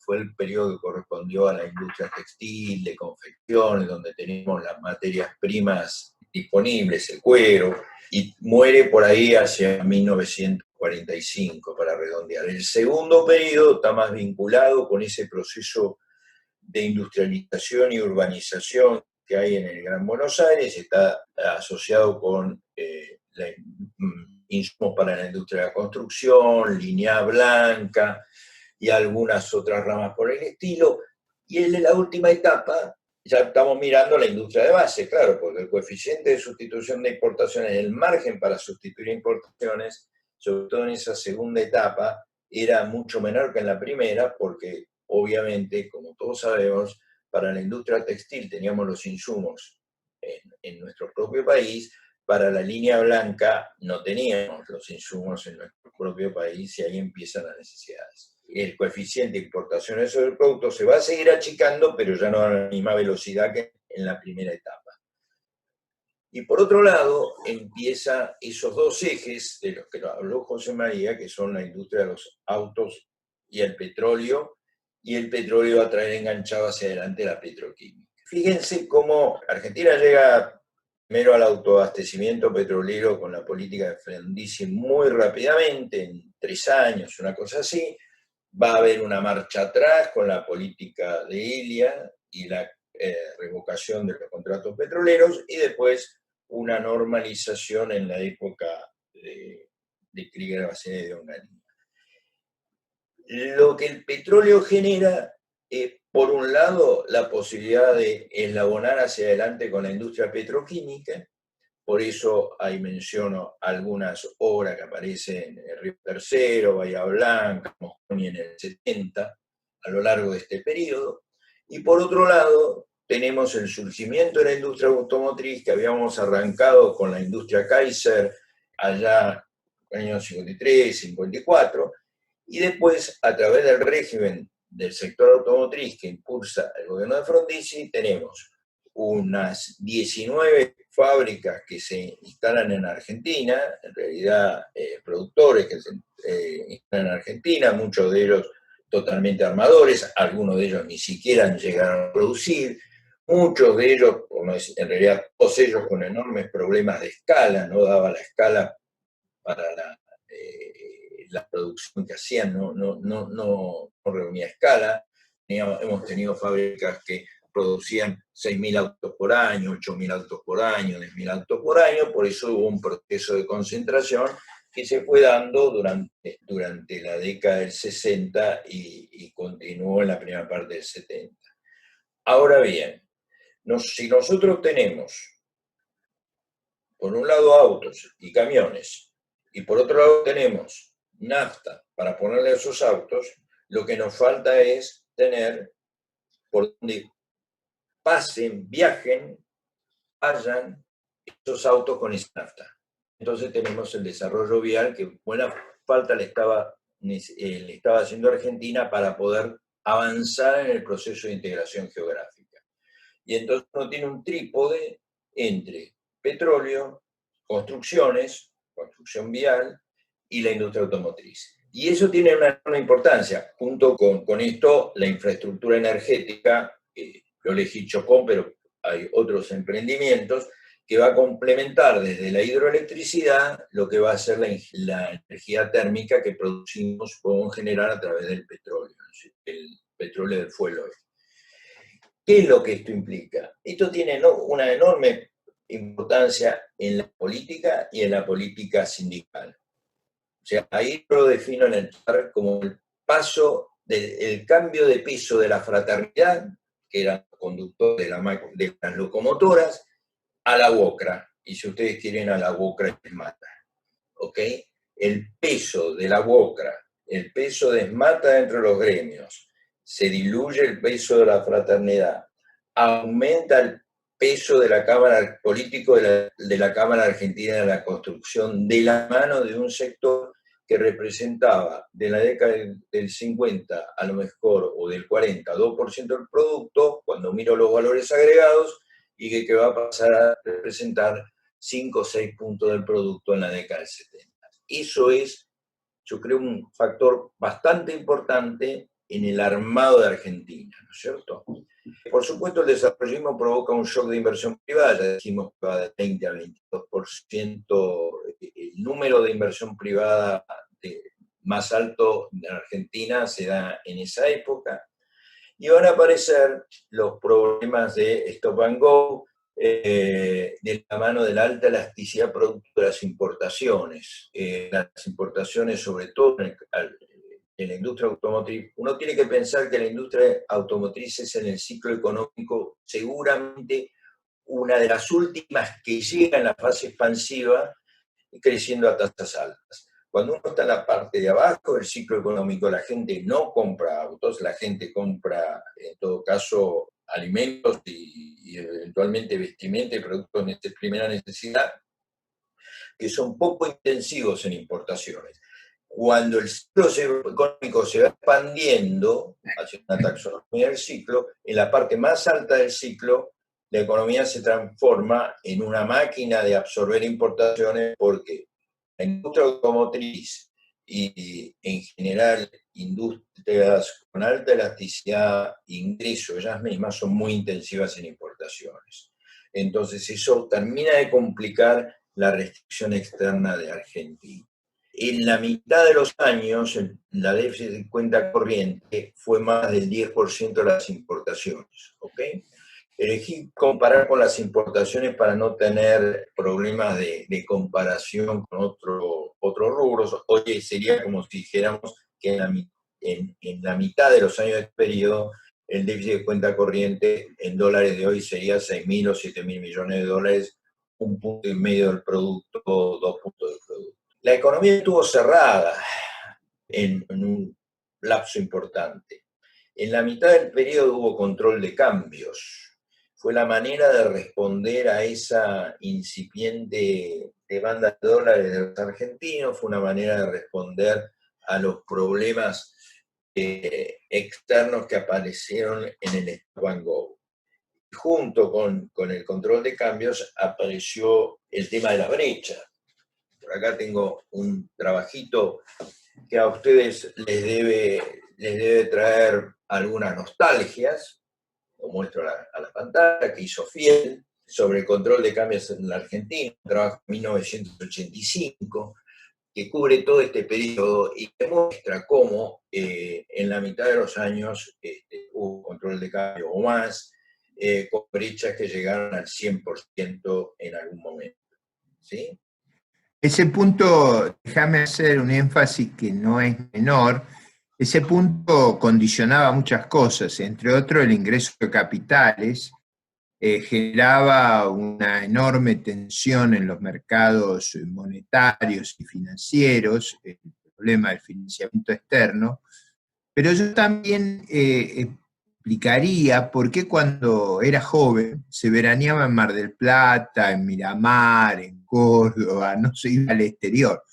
fue el periodo que correspondió a la industria textil, de confección, donde tenemos las materias primas disponibles, el cuero, y muere por ahí hacia 1945, para redondear. El segundo periodo está más vinculado con ese proceso de industrialización y urbanización que hay en el Gran Buenos Aires, está asociado con insumos para la industria de la construcción, línea blanca y algunas otras ramas por el estilo. Y en la última etapa ya estamos mirando la industria de base, claro, porque el coeficiente de sustitución de importaciones, el margen para sustituir importaciones, sobre todo en esa segunda etapa, era mucho menor que en la primera, porque obviamente, como todos sabemos, para la industria textil teníamos los insumos en nuestro propio país, para la línea blanca no teníamos los insumos en nuestro propio país, y ahí empiezan las necesidades. El coeficiente de importaciones sobre el producto se va a seguir achicando, pero ya no a la misma velocidad que en la primera etapa. Y por otro lado, empieza esos dos ejes de los que habló José María, que son la industria de los autos y el petróleo va a traer enganchado hacia adelante la petroquímica. Fíjense cómo Argentina llega primero al autoabastecimiento petrolero con la política de Frondizi muy rápidamente, en 3 años, una cosa así. Va a haber una marcha atrás con la política de Ilia y la revocación de los contratos petroleros, y después una normalización en la época de Krieger-Bacén y de Onganía. Lo que el petróleo genera, por un lado, la posibilidad de eslabonar hacia adelante con la industria petroquímica. Por eso ahí menciono algunas obras que aparecen en el Río Tercero, Bahía Blanca, Mosconi en el 70, a lo largo de este periodo. Y por otro lado, tenemos el surgimiento de la industria automotriz, que habíamos arrancado con la industria Kaiser allá en el año 53, 54, y después, a través del régimen del sector automotriz que impulsa el gobierno de Frondizi, tenemos unas 19 fábricas que se instalan en Argentina, en realidad productores que se instalan en Argentina, muchos de ellos totalmente armadores, algunos de ellos ni siquiera llegaron a producir, muchos de ellos, en realidad todos ellos con enormes problemas de escala, no daba la escala para la producción que hacían, no reunía escala. Hemos tenido fábricas que producían 6.000 autos por año, 8.000 autos por año, 10.000 autos por año, por eso hubo un proceso de concentración que se fue dando durante la década del 60 y continuó en la primera parte del 70. Ahora bien, si nosotros tenemos, por un lado, autos y camiones, y por otro lado tenemos nafta para ponerle a esos autos, lo que nos falta es tener por donde pasen, viajen, vayan esos autos con esa nafta. Entonces tenemos el desarrollo vial que buena falta le estaba haciendo Argentina para poder avanzar en el proceso de integración geográfica. Y entonces uno tiene un trípode entre petróleo, construcción vial y la industria automotriz. Y eso tiene una enorme importancia. Junto con esto, la infraestructura energética, yo elegí Chocón, pero hay otros emprendimientos, que va a complementar desde la hidroelectricidad lo que va a ser la energía térmica que podemos generar a través del petróleo, el petróleo del fuel oil. ¿Qué es lo que esto implica? Esto tiene una enorme importancia en la política y en la política sindical. O sea, ahí lo defino en el TAR como el paso del cambio de peso de la fraternidad, que eran conductores de las locomotoras, a la UOCRA. Y si ustedes quieren, a la UOCRA les mata. ¿Ok? El peso de la UOCRA, el peso de ESMATA dentro de los gremios, se diluye el peso de la fraternidad, aumenta el peso de la Cámara político de la Cámara Argentina de la Construcción, de la mano de un sector que representaba de la década del 50 a lo mejor, o del 40, 2% del producto, cuando miro los valores agregados, y que va a pasar a representar 5 o 6 puntos del producto en la década del 70. Eso es, yo creo, un factor bastante importante en el armado de Argentina, ¿no es cierto? Por supuesto, el desarrollismo provoca un shock de inversión privada, ya dijimos que va de 20 a 22%, el número de inversión privada más alto de Argentina se da en esa época, y van a aparecer los problemas de stop and go, de la mano de la alta elasticidad producto de las importaciones. Las importaciones, sobre todo en la industria automotriz, uno tiene que pensar que la industria automotriz es en el ciclo económico seguramente una de las últimas que llega en la fase expansiva, creciendo a tasas altas. Cuando uno está en la parte de abajo del ciclo económico, la gente no compra autos, la gente compra, en todo caso, alimentos y eventualmente vestimenta y productos de primera necesidad, que son poco intensivos en importaciones. Cuando el ciclo económico se va expandiendo hacia una taxonomía del ciclo, en la parte más alta del ciclo, la economía se transforma en una máquina de absorber importaciones, porque la industria automotriz y en general industrias con alta elasticidad de ingreso, ellas mismas son muy intensivas en importaciones. Entonces eso termina de complicar la restricción externa de Argentina. En la mitad de los años, la déficit de cuenta corriente fue más del 10% de las importaciones. ¿Ok? Elegí comparar con las importaciones para no tener problemas de comparación con otros rubros. Oye, sería como si dijéramos que en la mitad de los años de este periodo, el déficit de cuenta corriente en dólares de hoy sería 6.000 o 7.000 millones de dólares, 1,5 puntos del producto, 2 puntos del producto. La economía estuvo cerrada en un lapso importante. En la mitad del periodo hubo control de cambios. Fue la manera de responder a esa incipiente demanda de dólares de los argentinos, fue una manera de responder a los problemas externos que aparecieron en el stop and go. Junto con el control de cambios apareció el tema de la brecha. Por acá tengo un trabajito que a ustedes les debe traer algunas nostalgias, lo muestro a la pantalla, que hizo Fiel sobre el control de cambios en la Argentina, un trabajo en 1985, que cubre todo este periodo y que muestra cómo en la mitad de los años hubo control de cambio o más, con brechas que llegaron al 100% en algún momento. ¿Sí? Ese punto, déjame hacer un énfasis que no es menor, ese punto condicionaba muchas cosas, entre otros el ingreso de capitales, generaba una enorme tensión en los mercados monetarios y financieros, el problema del financiamiento externo, pero yo también explicaría por qué cuando era joven se veraneaba en Mar del Plata, en Miramar, en Córdoba, no se iba al exterior,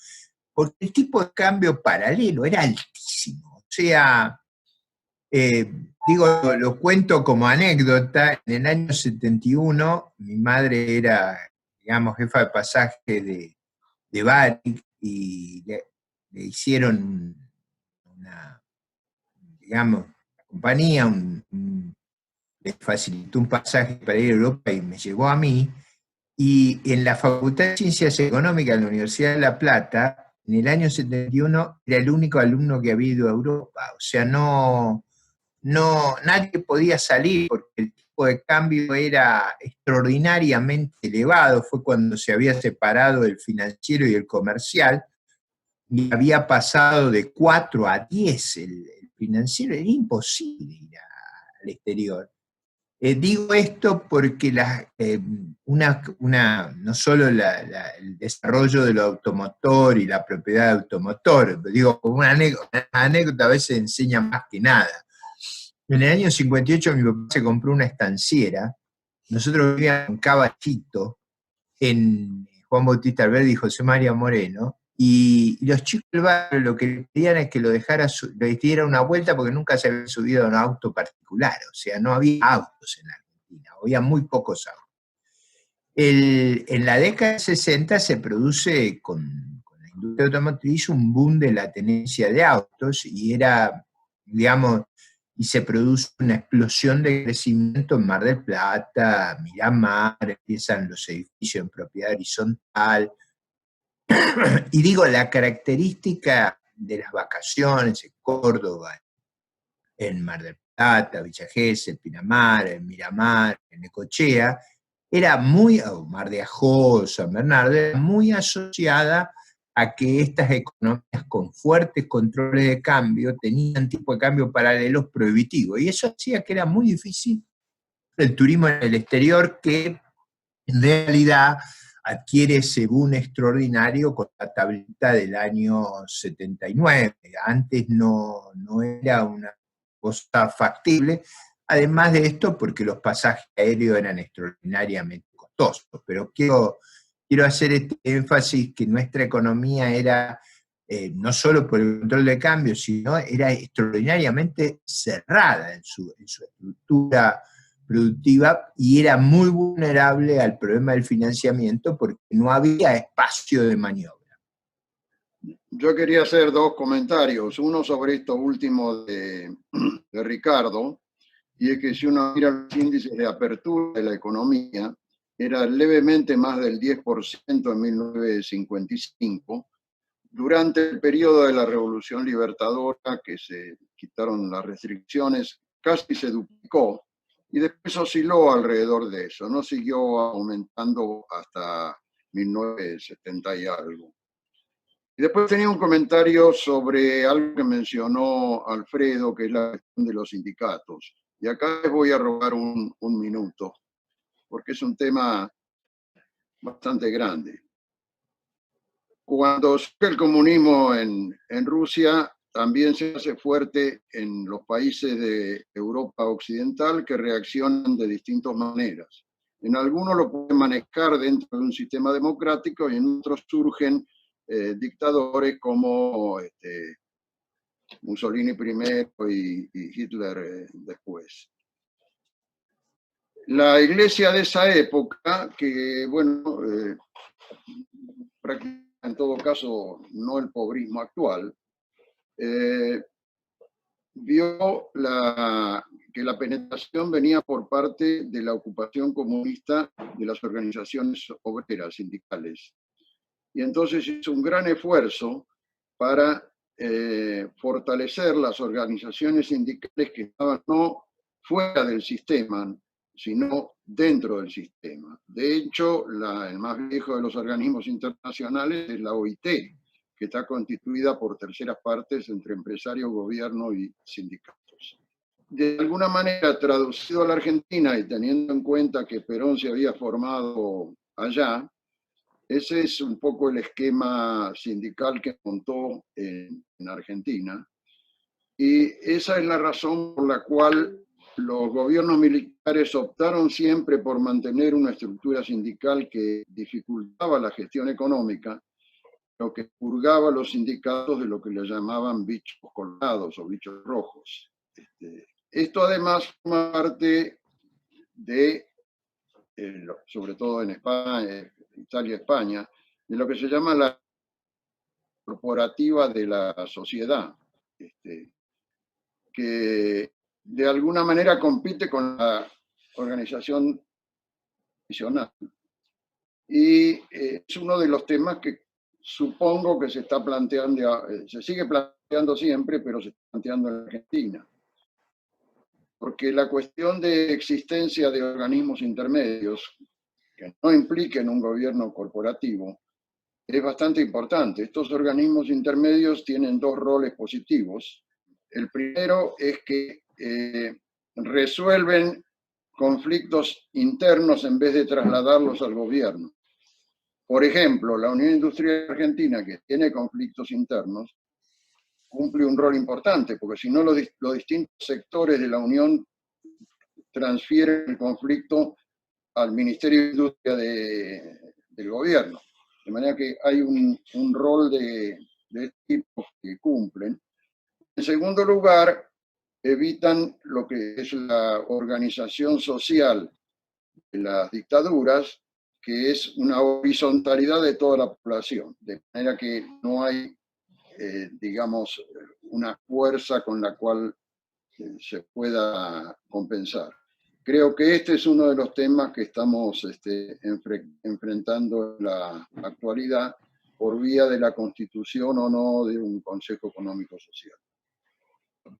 porque el tipo de cambio paralelo era altísimo. O sea, digo, lo cuento como anécdota, en el año 71 mi madre era, digamos, jefa de pasaje de Varig y le hicieron una, digamos, la compañía le facilitó un pasaje para ir a Europa y me llevó a mí, y en la Facultad de Ciencias Económicas de la Universidad de La Plata, en el año 71 era el único alumno que había ido a Europa, o sea, nadie podía salir porque el tipo de cambio era extraordinariamente elevado, fue cuando se había separado el financiero y el comercial, y había pasado de 4 a 10 el financiero, era imposible ir al exterior. Digo esto porque no solo el desarrollo de lo automotor y la propiedad de automotor, digo, como una anécdota a veces enseña más que nada. En el año 58 mi papá se compró una estanciera, nosotros vivíamos en Caballito, en Juan Bautista Alberdi y José María Moreno, y los chicos del barrio lo que le pedían es que le diera una vuelta porque nunca se habían subido a un auto particular, o sea, no había autos en la Argentina, había muy pocos autos. En la década de 60 se produce con la industria automotriz un boom de la tenencia de autos y era, digamos, y se produce una explosión de crecimiento en Mar del Plata, Miramar, empiezan los edificios en propiedad horizontal. Y digo, la característica de las vacaciones en Córdoba, en Mar del Plata, Villa Gesell, Pinamar, en Miramar, en Necochea, era o Mar de Ajó, San Bernardo, era muy asociada a que estas economías con fuertes controles de cambio tenían tipo de cambio paralelos prohibitivos, y eso hacía que era muy difícil el turismo en el exterior, que en realidad adquiere ese boom extraordinario con la tablita del año 79. Antes no era una cosa factible, además de esto porque los pasajes aéreos eran extraordinariamente costosos. Pero quiero hacer este énfasis que nuestra economía era, no solo por el control de cambio, sino era extraordinariamente cerrada en su estructura productiva y era muy vulnerable al problema del financiamiento porque no había espacio de maniobra. Yo quería hacer dos comentarios, uno sobre esto último de Ricardo, y es que si uno mira los índices de apertura de la economía, era levemente más del 10% en 1955. Durante el periodo de la Revolución Libertadora, que se quitaron las restricciones, casi se duplicó, y después osciló alrededor de eso, no siguió aumentando hasta 1970 y algo. Y después tenía un comentario sobre algo que mencionó Alfredo, que es la cuestión de los sindicatos. Y acá les voy a robar un minuto, porque es un tema bastante grande. Cuando surge el comunismo en Rusia, también se hace fuerte en los países de Europa Occidental que reaccionan de distintas maneras. En algunos lo pueden manejar dentro de un sistema democrático y en otros surgen dictadores como Mussolini primero y Hitler después. La iglesia de esa época, que bueno, prácticamente en todo caso no el pobrismo actual, vio que la penetración venía por parte de la ocupación comunista de las organizaciones obreras sindicales. Y entonces hizo un gran esfuerzo para fortalecer las organizaciones sindicales que estaban no fuera del sistema, sino dentro del sistema. De hecho, el más viejo de los organismos internacionales es la OIT, que está constituida por terceras partes entre empresarios, gobierno y sindicatos. De alguna manera, traducido a la Argentina y teniendo en cuenta que Perón se había formado allá, ese es un poco el esquema sindical que montó en Argentina. Y esa es la razón por la cual los gobiernos militares optaron siempre por mantener una estructura sindical que dificultaba la gestión económica, lo que purgaba a los sindicatos de lo que le llamaban bichos colorados o bichos rojos. Esto además forma parte de, sobre todo en España, Italia, España, de lo que se llama la corporativa de la sociedad, que de alguna manera compite con la organización tradicional. Y es uno de los temas que supongo que se está planteando, se sigue planteando siempre, pero se está planteando en Argentina. Porque la cuestión de existencia de organismos intermedios, que no impliquen un gobierno corporativo, es bastante importante. Estos organismos intermedios tienen dos roles positivos. El primero es que resuelven conflictos internos en vez de trasladarlos al gobierno. Por ejemplo, la Unión Industrial Argentina, que tiene conflictos internos, cumple un rol importante, porque si no los distintos sectores de la Unión transfieren el conflicto al Ministerio de Industria del gobierno. De manera que hay un rol de este tipo que cumplen. En segundo lugar, evitan lo que es la organización social de las dictaduras, que es una horizontalidad de toda la población, de manera que no hay, digamos, una fuerza con la cual se pueda compensar. Creo que este es uno de los temas que estamos enfrentando en la actualidad por vía de la constitución o no de un Consejo Económico Social.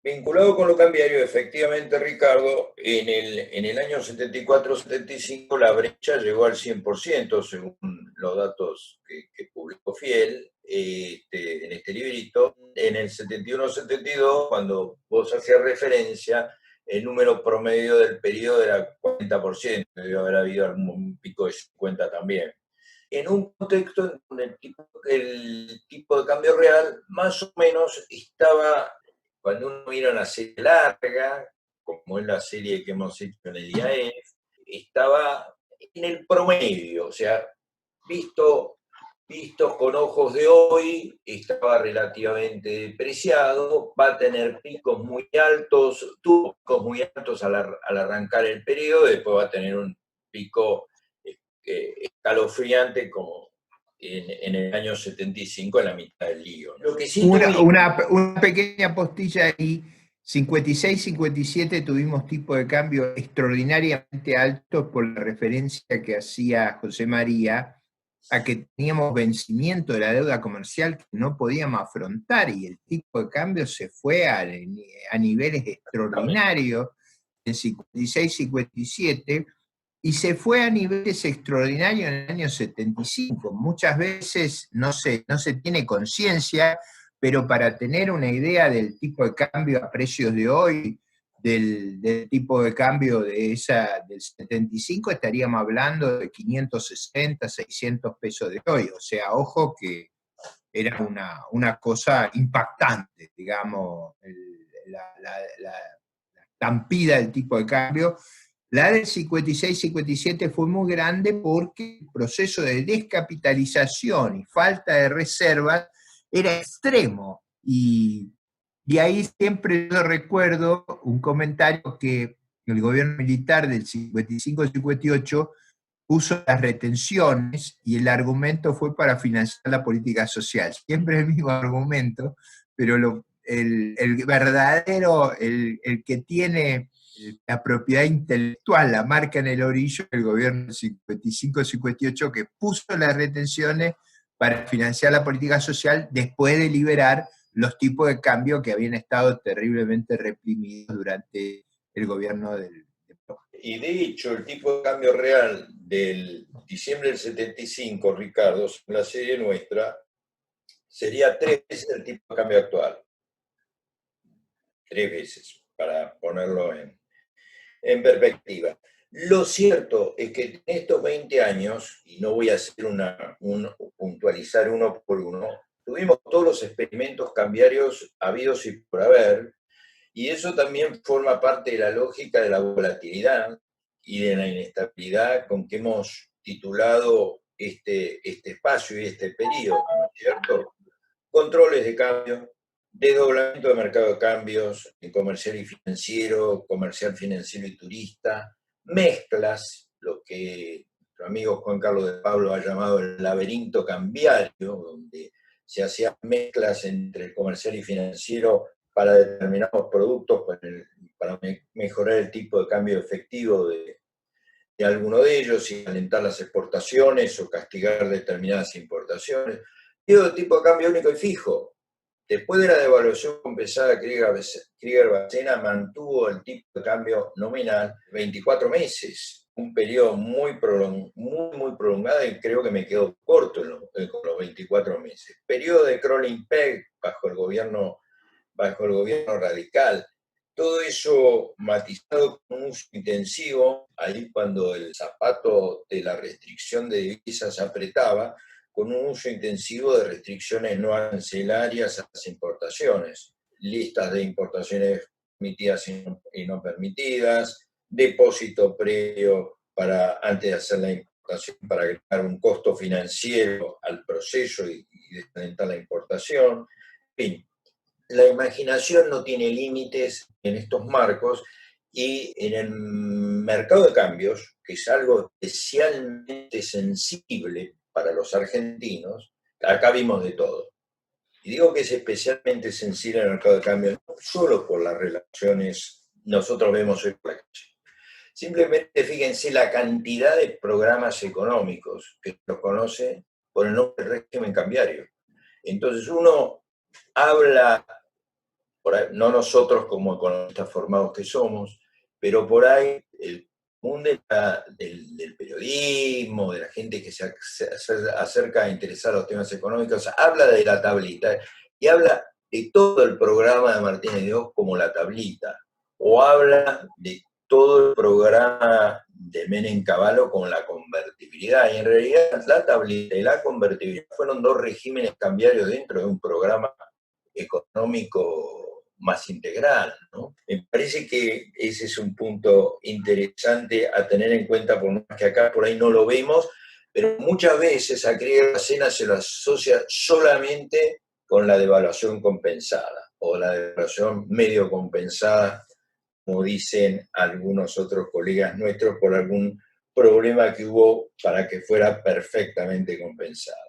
Vinculado con lo cambiario, efectivamente, Ricardo, en el año 74-75 la brecha llegó al 100%, según los datos que publicó Fiel en este librito. En el 71-72, cuando vos hacías referencia, el número promedio del periodo era 40%, debió haber habido algún pico de 50% también. En un contexto en donde el tipo de cambio real más o menos estaba, cuando uno mira una serie larga, como es la serie que hemos hecho en el IAEF, estaba en el promedio, o sea, visto con ojos de hoy, estaba relativamente depreciado, va a tener picos muy altos, tuvo picos muy altos al arrancar el periodo, después va a tener un pico escalofriante como en el año 75, en la mitad del lío, ¿no? Lo que sí una pequeña postilla ahí, 56-57 tuvimos tipo de cambio extraordinariamente alto por la referencia que hacía José María a que teníamos vencimiento de la deuda comercial que no podíamos afrontar y el tipo de cambio se fue a niveles extraordinarios en 56-57 y se fue a niveles extraordinarios en el año 75. Muchas veces no se tiene conciencia, pero para tener una idea del tipo de cambio a precios de hoy, del tipo de cambio del 75, estaríamos hablando de 560, 600 pesos de hoy. O sea, ojo que era una cosa impactante, digamos, la estampida del tipo de cambio. La del 56-57 fue muy grande porque el proceso de descapitalización y falta de reservas era extremo y Y ahí siempre yo recuerdo un comentario que el gobierno militar del 55-58 puso las retenciones y el argumento fue para financiar la política social. Siempre el mismo argumento, pero el verdadero, el que tiene la propiedad intelectual, la marca en el orillo, el gobierno del 55-58 que puso las retenciones para financiar la política social después de liberar los tipos de cambio que habían estado terriblemente reprimidos durante el gobierno del Y de hecho, el tipo de cambio real del diciembre del 75, Ricardo, en la serie nuestra, sería 3 veces el tipo de cambio actual. 3 veces, para ponerlo en perspectiva. Lo cierto es que en estos 20 años, y no voy a hacer puntualizar uno por uno, tuvimos todos los experimentos cambiarios habidos y por haber, y eso también forma parte de la lógica de la volatilidad y de la inestabilidad con que hemos titulado este espacio y este periodo, ¿no es cierto? Controles de cambio, desdoblamiento de mercado de cambios, en comercial y financiero y turista, mezclas, lo que nuestro amigo Juan Carlos de Pablo ha llamado el laberinto cambiario, donde se hacían mezclas entre el comercial y financiero para determinados productos, para mejorar el tipo de cambio efectivo de alguno de ellos y alentar las exportaciones o castigar determinadas importaciones. Digo, de tipo de cambio único y fijo. Después de la devaluación compensada, Krieger-Bacena mantuvo el tipo de cambio nominal 24 meses, un periodo muy prolongado, y creo que me quedo corto con los 24 meses. Periodo de Kroling-Pegg bajo el gobierno radical. Todo eso matizado con un uso intensivo, ahí cuando el zapato de la restricción de divisas apretaba, con un uso intensivo de restricciones no arancelarias a las importaciones, listas de importaciones permitidas y no permitidas, depósito previo antes de hacer la importación para agregar un costo financiero al proceso y desalentar la importación. En fin, la imaginación no tiene límites en estos marcos, y en el mercado de cambios, que es algo especialmente sensible para los argentinos, acá vimos de todo. Y digo que es especialmente sensible el mercado de cambios, no solo por las relaciones nosotros vemos hoy por la calle. Simplemente fíjense la cantidad de programas económicos que los conoce por el nombre de régimen cambiario. Entonces uno habla, por ahí, no nosotros como economistas formados que somos, pero por ahí el mundo del periodismo, de la gente que se acerca a interesar a los temas económicos, habla de la tablita y habla de todo el programa de Martínez de Oz como la tablita, o habla de todo el programa de Menem Cavallo con la convertibilidad, y en realidad la tablita y la convertibilidad fueron dos regímenes cambiarios dentro de un programa económico más integral, ¿no? Me parece que ese es un punto interesante a tener en cuenta, por más que acá por ahí no lo vemos, pero muchas veces a Krieger-Bacena se lo asocia solamente con la devaluación compensada, o la devaluación medio compensada, como dicen algunos otros colegas nuestros, por algún problema que hubo para que fuera perfectamente compensada.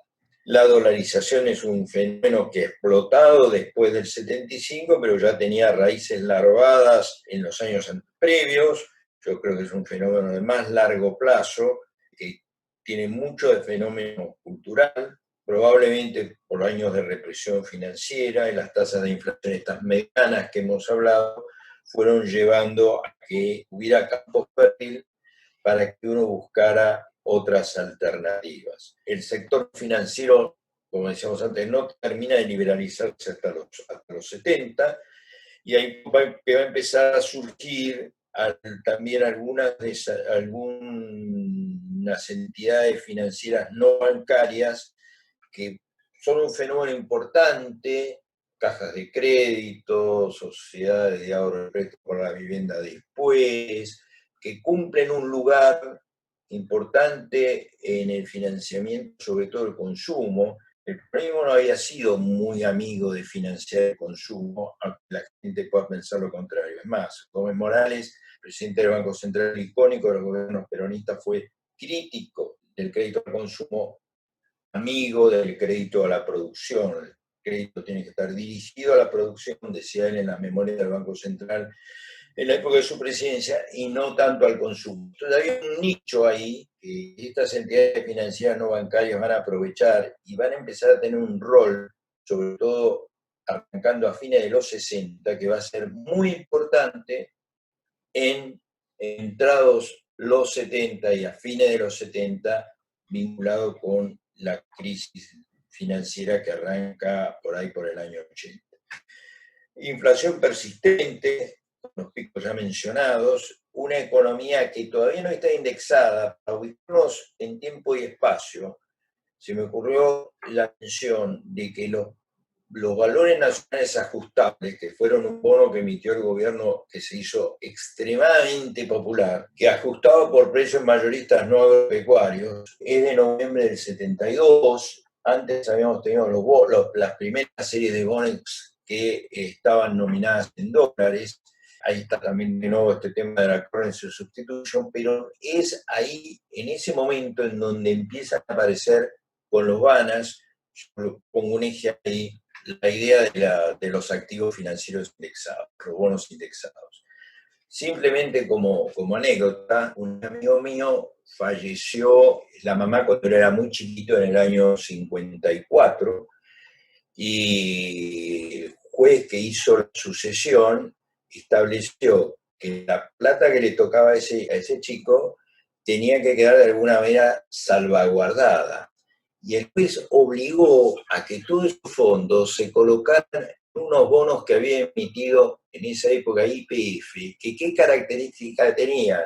La dolarización es un fenómeno que ha explotado después del 75, pero ya tenía raíces larvadas en los años previos. Yo creo que es un fenómeno de más largo plazo, que tiene mucho de fenómeno cultural, probablemente por años de represión financiera y las tasas de inflación estas medianas que hemos hablado, fueron llevando a que hubiera campo fértil para que uno buscara otras alternativas. El sector financiero, como decíamos antes, no termina de liberalizarse hasta los 70, y ahí va a empezar a surgir también algunas entidades financieras no bancarias que son un fenómeno importante: cajas de crédito, sociedades de ahorro y préstamo por la vivienda después, que cumplen un lugar importante en el financiamiento, sobre todo el consumo, El peronismo no había sido muy amigo de financiar el consumo, aunque la gente pueda pensar lo contrario. Es más, Gómez Morales, presidente del Banco Central icónico de los gobiernos peronistas, fue crítico del crédito al consumo, amigo del crédito a la producción. El crédito tiene que estar dirigido a la producción, decía él en las memorias del Banco Central en la época de su presidencia, y no tanto al consumo. Entonces había un nicho ahí que estas entidades financieras no bancarias van a aprovechar y van a empezar a tener un rol, sobre todo arrancando a fines de los 60, que va a ser muy importante en entrados los 70 y a fines de los 70, vinculado con la crisis financiera que arranca por ahí por el año 80. Inflación persistente, con los picos ya mencionados, una economía que todavía no está indexada. Para ubicarnos en tiempo y espacio, se me ocurrió la mención de que los valores nacionales ajustables, que fueron un bono que emitió el gobierno que se hizo extremadamente popular, que ajustaba por precios mayoristas no agropecuarios, es de noviembre del 72. Antes habíamos tenido las primeras series de bonos que estaban nominadas en dólares. Ahí está también de nuevo este tema de la currency substitution, pero es ahí, en ese momento, en donde empiezan a aparecer con los BANAS, yo pongo un eje ahí, la idea de los activos financieros indexados, los bonos indexados. Simplemente como anécdota, un amigo mío falleció, la mamá cuando él era muy chiquito, en el año 54, y el juez que hizo la sucesión estableció que la plata que le tocaba a ese chico tenía que quedar de alguna manera salvaguardada. Y el juez obligó a que todos esos fondos se colocaran en unos bonos que había emitido en esa época YPF, que qué características tenían.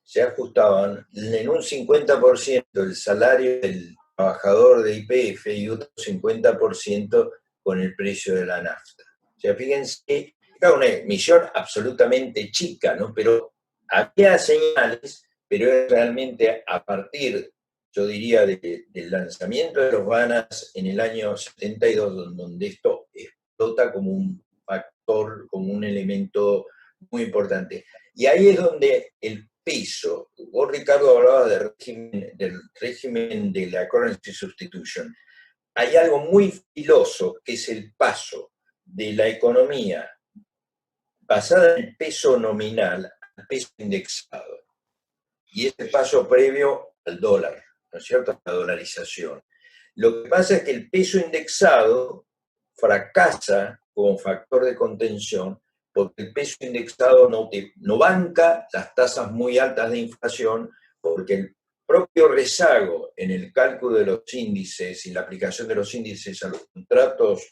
Se ajustaban en un 50% el salario del trabajador de YPF y otro 50% con el precio de la nafta. O sea, fíjense, era una emisión absolutamente chica, ¿no? Pero había señales, pero era realmente a partir, yo diría, del lanzamiento de los BANAS en el año 72, donde esto explota como un factor, como un elemento muy importante. Y ahí es donde el peso, vos Ricardo hablabas del régimen de la currency substitution, hay algo muy filoso que es el paso de la economía basada en el peso nominal al peso indexado. Y ese paso previo al dólar, ¿no es cierto?, la dolarización. Lo que pasa es que el peso indexado fracasa como factor de contención porque el peso indexado no banca las tasas muy altas de inflación, porque el propio rezago en el cálculo de los índices y la aplicación de los índices a los contratos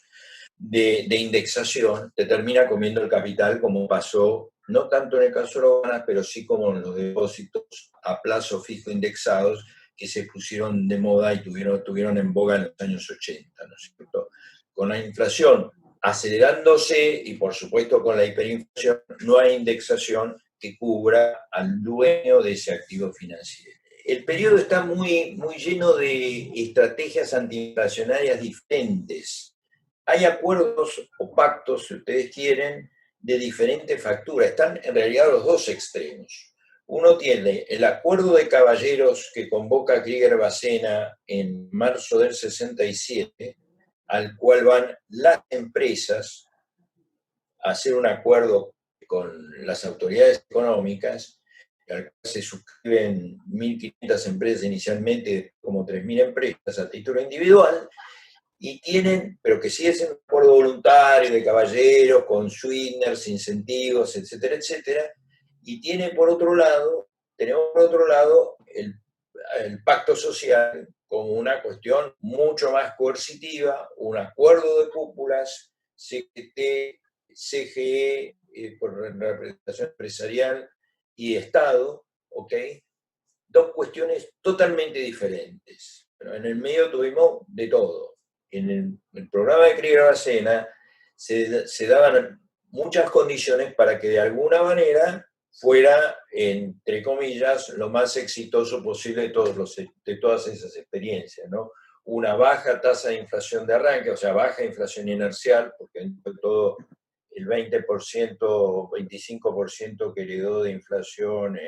de indexación te termina comiendo el capital, como pasó no tanto en el caso de los BANAS, pero sí como en los depósitos a plazo fijo indexados que se pusieron de moda y tuvieron en boga en los años 80, ¿no es cierto? Con la inflación acelerándose y por supuesto con la hiperinflación, no hay indexación que cubra al dueño de ese activo financiero. El periodo está muy lleno de estrategias antiinflacionarias diferentes. Hay acuerdos o pactos, si ustedes quieren, de diferentes facturas. Están en realidad los dos extremos. Uno tiene el acuerdo de caballeros que convoca Krieger-Bacena en marzo del 67, al cual van las empresas a hacer un acuerdo con las autoridades económicas, al cual se suscriben 1.500 empresas inicialmente, como 3.000 empresas a título individual, y pero que sigue siendo un acuerdo voluntario de caballeros, con sweeteners, incentivos, etcétera, etcétera, y tenemos por otro lado el pacto social como una cuestión mucho más coercitiva, un acuerdo de cúpulas, CGT, CGE, por representación empresarial y Estado, ¿ok? Dos cuestiones totalmente diferentes. Pero en el medio tuvimos de todo. En el programa de Krieger-Bacena se daban muchas condiciones para que de alguna manera fuera, entre comillas, lo más exitoso posible de todas esas experiencias, ¿no? una baja tasa de inflación de arranque, o sea, baja inflación inercial, porque dentro de todo el 20% o 25% que heredó de inflación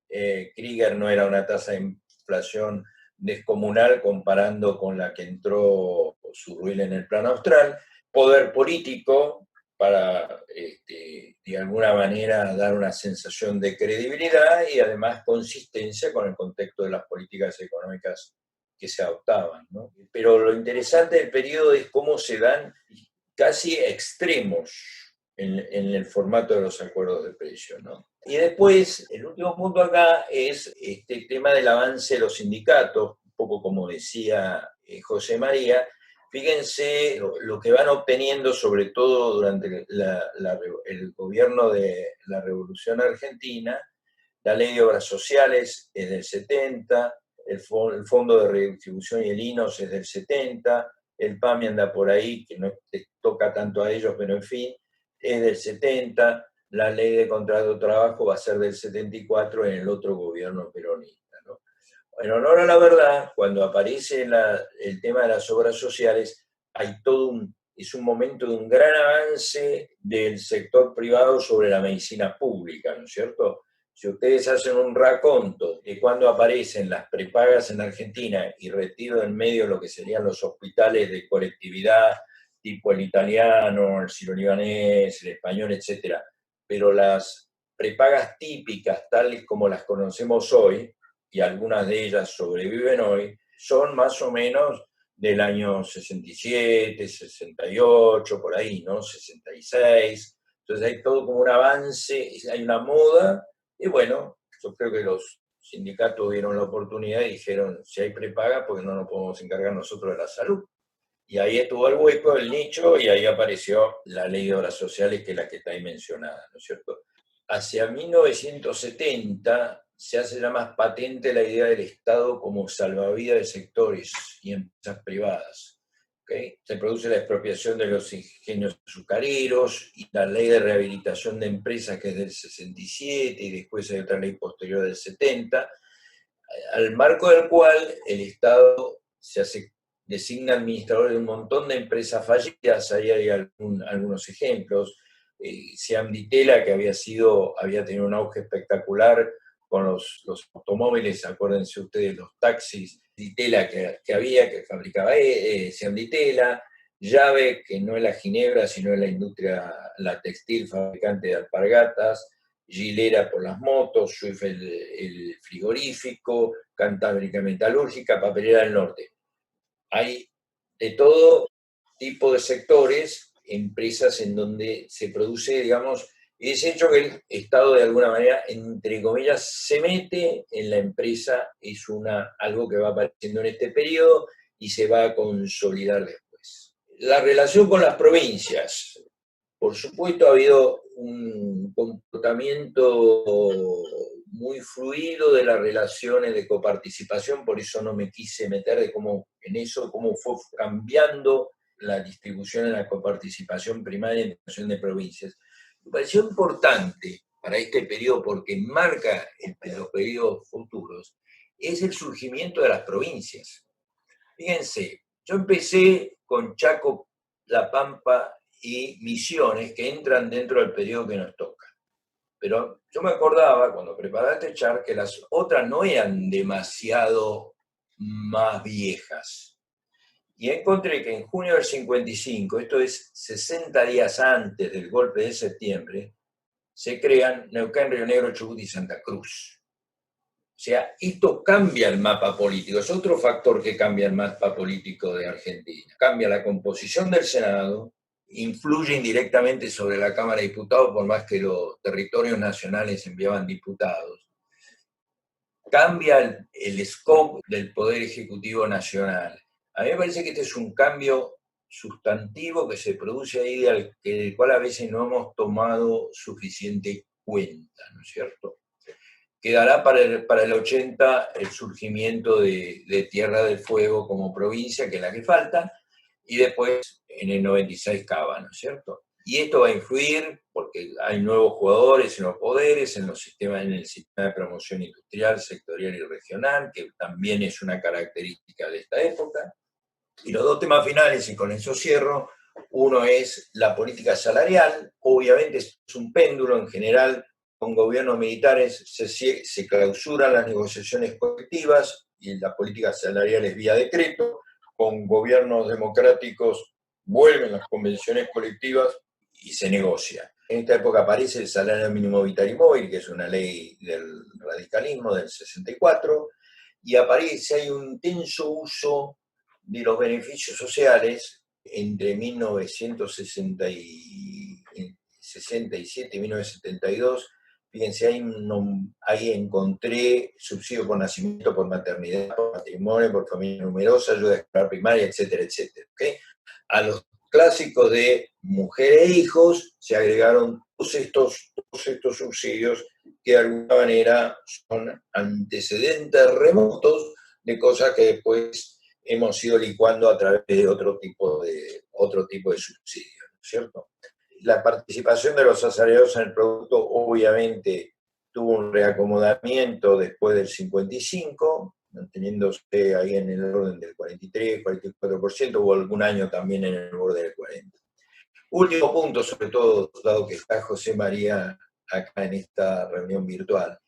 Krieger no era una tasa de inflación descomunal comparando con la que entró Surruil en el plan austral, poder político para, de alguna manera, dar una sensación de credibilidad y además consistencia con el contexto de las políticas económicas que se adoptaban, ¿no? Pero lo interesante del periodo es cómo se dan casi extremos en el formato de los acuerdos de precio, ¿no? Y después, el último punto acá es este tema del avance de los sindicatos, un poco como decía José María. Fíjense lo que van obteniendo, sobre todo durante el gobierno de la Revolución Argentina. La Ley de Obras Sociales es del 70, el Fondo de Redistribución y el INOS es del 70, el PAMI anda por ahí, que no toca tanto a ellos, pero en fin, es del 70, la Ley de Contrato de Trabajo va a ser del 74 en el otro gobierno peronista, ¿no? En honor a la verdad, cuando aparece el tema de las obras sociales, es un momento de un gran avance del sector privado sobre la medicina pública, ¿no es cierto? Si ustedes hacen un raconto de cuando aparecen las prepagas en Argentina y retiro en medio lo que serían los hospitales de colectividad, tipo el italiano, el siro-libanés, el español, etc. Pero las prepagas típicas, tales como las conocemos hoy, y algunas de ellas sobreviven hoy, son más o menos del año 67, 68, por ahí, ¿no? 66. Entonces hay todo como un avance, hay una moda, y bueno, yo creo que los sindicatos vieron la oportunidad y dijeron, si hay prepaga, porque no nos podemos encargar nosotros de la salud. Y ahí estuvo el hueco, el nicho, y ahí apareció la Ley de Obras Sociales, que es la que está ahí mencionada, ¿no es cierto? Hacia 1970 se hace ya más patente la idea del Estado como salvavidas de sectores y empresas privadas. ¿Okay? Se produce la expropiación de los ingenios azucareros y la ley de rehabilitación de empresas, que es del 67, y después hay otra ley posterior del 70, al marco del cual el Estado designa administrador de un montón de empresas fallidas. Ahí hay algunos ejemplos. Siam Ditela, que había tenido un auge espectacular con los automóviles, acuérdense ustedes, los taxis Ditela que fabricaba Siam Ditela. Llave, que no es la ginebra, sino es la industria, la textil, fabricante de alpargatas. Gilera por las motos, Swift el frigorífico, Cantábrica metalúrgica, Papelera del Norte. Hay de todo tipo de sectores, empresas en donde se produce, digamos, y es hecho que el Estado de alguna manera, entre comillas, se mete en la empresa, es algo que va apareciendo en este periodo y se va a consolidar después. La relación con las provincias. Por supuesto, ha habido un comportamiento muy fluido de las relaciones de coparticipación, por eso no me quise meter cómo fue cambiando la distribución en la coparticipación primaria en relación de provincias. Me pareció importante para este periodo, porque marca los periodos futuros, es el surgimiento de las provincias. Fíjense, yo empecé con Chaco, La Pampa y Misiones, que entran dentro del periodo que nos toca. Pero yo me acordaba, cuando preparaba este chart, que las otras no eran demasiado más viejas. Y encontré que en junio del 55, esto es 60 días antes del golpe de septiembre, se crean Neuquén, Río Negro, Chubut y Santa Cruz. O sea, esto cambia el mapa político, es otro factor que cambia el mapa político de Argentina. Cambia la composición del Senado, influye indirectamente sobre la Cámara de Diputados, por más que los territorios nacionales enviaban diputados. Cambia el scope del Poder Ejecutivo Nacional. A mí me parece que este es un cambio sustantivo que se produce ahí, del cual a veces no hemos tomado suficiente cuenta, ¿no es cierto? Quedará para el 80 el surgimiento de Tierra del Fuego como provincia, que es la que falta, y después en el 96 Cava, ¿no es cierto? Y esto va a influir porque hay nuevos jugadores en los poderes, en el sistema de promoción industrial, sectorial y regional, que también es una característica de esta época. Y los dos temas finales, y con eso cierro, uno es la política salarial. Obviamente es un péndulo en general. Con gobiernos militares se clausuran las negociaciones colectivas y la política salarial es vía decreto. Con gobiernos democráticos vuelven las convenciones colectivas y se negocia. En esta época aparece el salario mínimo vital y móvil, que es una ley del radicalismo del 64, y hay un intenso uso de los beneficios sociales entre 1967 y 1972. Fíjense, ahí encontré subsidio por nacimiento, por maternidad, por matrimonio, por familia numerosa, ayuda escolar primaria, etcétera, etcétera. ¿Okay? A los clásicos de mujer e hijos se agregaron todos estos subsidios que de alguna manera son antecedentes remotos de cosas que después hemos ido licuando a través de otro tipo de subsidios, ¿no es cierto? La participación de los asalariados en el producto obviamente tuvo un reacomodamiento después del 55, manteniéndose ahí en el orden del 43, 44%, hubo algún año también en el borde del 40%. Último punto, sobre todo, dado que está José María acá en esta reunión virtual.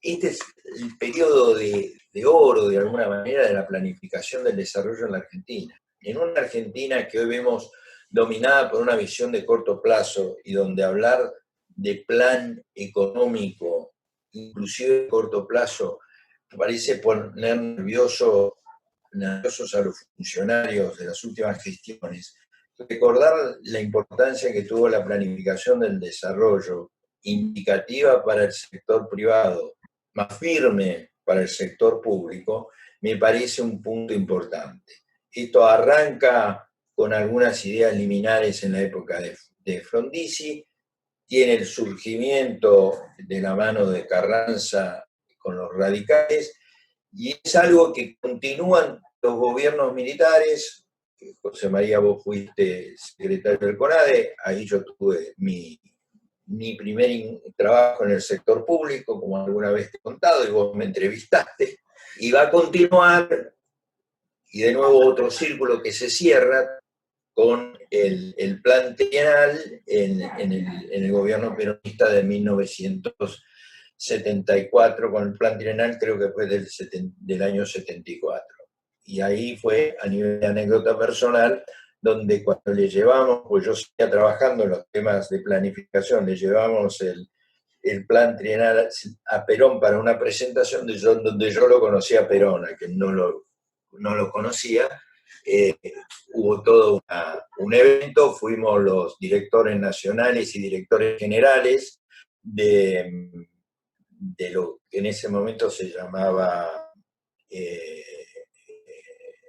Este es el periodo de oro, de alguna manera, de la planificación del desarrollo en la Argentina. En una Argentina que hoy vemos dominada por una visión de corto plazo y donde hablar de plan económico, inclusive de corto plazo, parece poner nerviosos a los funcionarios de las últimas gestiones. Recordar la importancia que tuvo la planificación del desarrollo, indicativa para el sector privado, más firme para el sector público, me parece un punto importante. Esto arranca con algunas ideas liminares en la época de Frondizi, tiene el surgimiento de la mano de Carranza con los radicales, y es algo que continúan los gobiernos militares. José María, vos fuiste secretario del CONADE, ahí yo tuve mi primer trabajo en el sector público, como alguna vez te he contado, y vos me entrevistaste, y va a continuar, y de nuevo otro círculo que se cierra con el plan trienal en el gobierno peronista de 1974, con el plan trienal creo que fue del año 74. Y ahí fue, a nivel de anécdota personal, donde cuando le llevamos, pues yo seguía trabajando en los temas de planificación, le llevamos el plan trienal a Perón para una presentación donde yo lo conocía a Perón, a quien no lo conocía. Hubo todo un evento, fuimos los directores nacionales y directores generales de lo que en ese momento se llamaba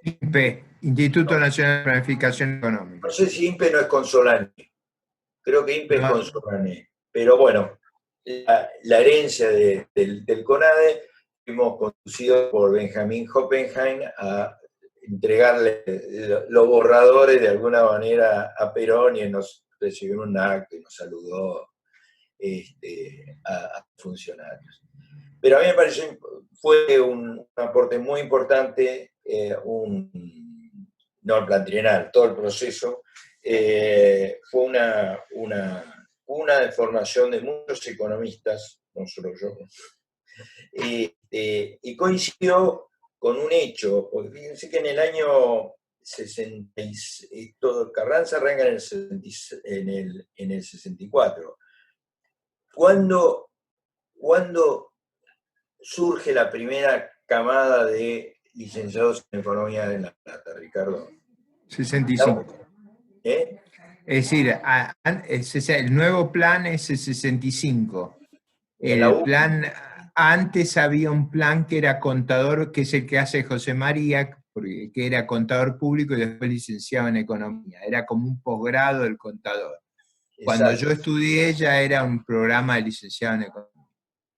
INPE, Instituto Nacional de Planificación Económica. No sé si INPE no es con Solani, creo que INPE es con Solani, pero bueno, la herencia del CONADE, fuimos conducidos por Benjamín Hoppenheim a entregarle los borradores de alguna manera a Perón, y nos recibió un acto y nos saludó a funcionarios. Pero a mí me pareció, fue un aporte muy importante, no el plan trienal, todo el proceso, fue una deformación de muchos economistas, no solo yo, y coincidió con un hecho, porque fíjense que en el año 66, Carranza arranca en el 64. ¿Cuándo surge la primera camada de licenciados en economía en La Plata, Ricardo? 65. ¿Eh? Es decir, el nuevo plan es el 65. El plan, antes había un plan que era contador, que es el que hace José María, que era contador público y después licenciado en economía. Era como un posgrado del contador. Cuando yo estudié ya era un programa de licenciado en economía.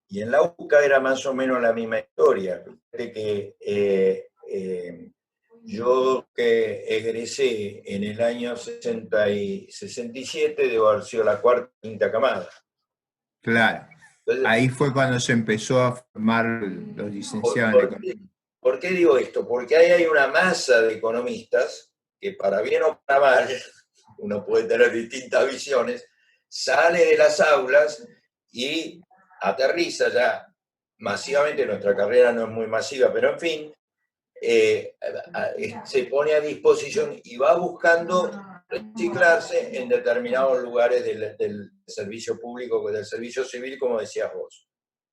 Y en la UCA era más o menos la misma historia. De que Yo que egresé en el año 67, debo haber sido la cuarta o quinta camada. Claro. Entonces, Ahí fue cuando se empezó a formar los licenciados en economía. ¿por qué digo esto? Porque ahí hay una masa de economistas que, para bien o para mal, uno puede tener distintas visiones, sale de las aulas y aterriza ya masivamente. Nuestra carrera no es muy masiva, pero en fin, se pone a disposición y va buscando reciclarse en determinados lugares del servicio público, del servicio civil, como decías vos.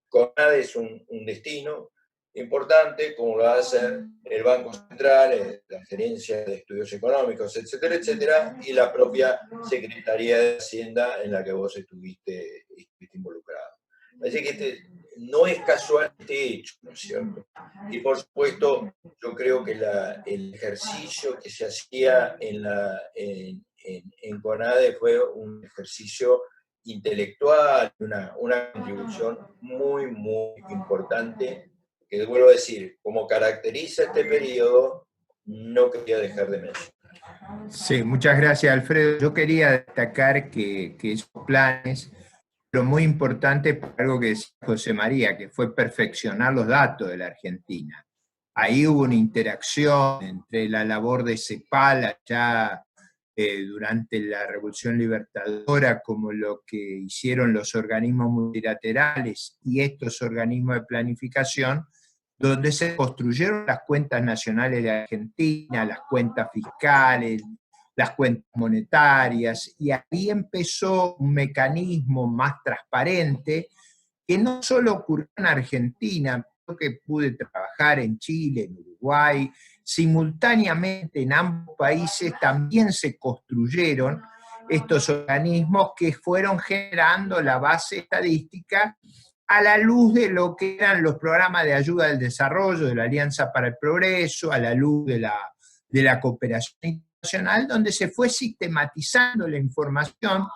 CONADE es un destino importante, como lo va a hacer el Banco Central, la Gerencia de Estudios Económicos, etcétera, etcétera, y la propia Secretaría de Hacienda en la que vos estuviste involucrado. Así que no es casual este hecho, ¿no es cierto? Y por supuesto, yo creo que el ejercicio que se hacía en CONADE fue un ejercicio intelectual, una contribución muy, muy importante, que vuelvo a decir, como caracteriza este periodo, no quería dejar de mencionar. Sí, muchas gracias, Alfredo. Yo quería destacar que esos planes, pero muy importante para algo que decía José María, que fue perfeccionar los datos de la Argentina. Ahí hubo una interacción entre la labor de CEPAL allá durante la Revolución Libertadora, como lo que hicieron los organismos multilaterales y estos organismos de planificación, donde se construyeron las cuentas nacionales de Argentina, las cuentas fiscales, las cuentas monetarias, y ahí empezó un mecanismo más transparente que no solo ocurrió en Argentina, yo que pude trabajar en Chile, en Uruguay, simultáneamente en ambos países también se construyeron estos organismos que fueron generando la base estadística a la luz de lo que eran los programas de ayuda al desarrollo de la Alianza para el Progreso, a la luz de la cooperación internacional, donde se fue sistematizando la información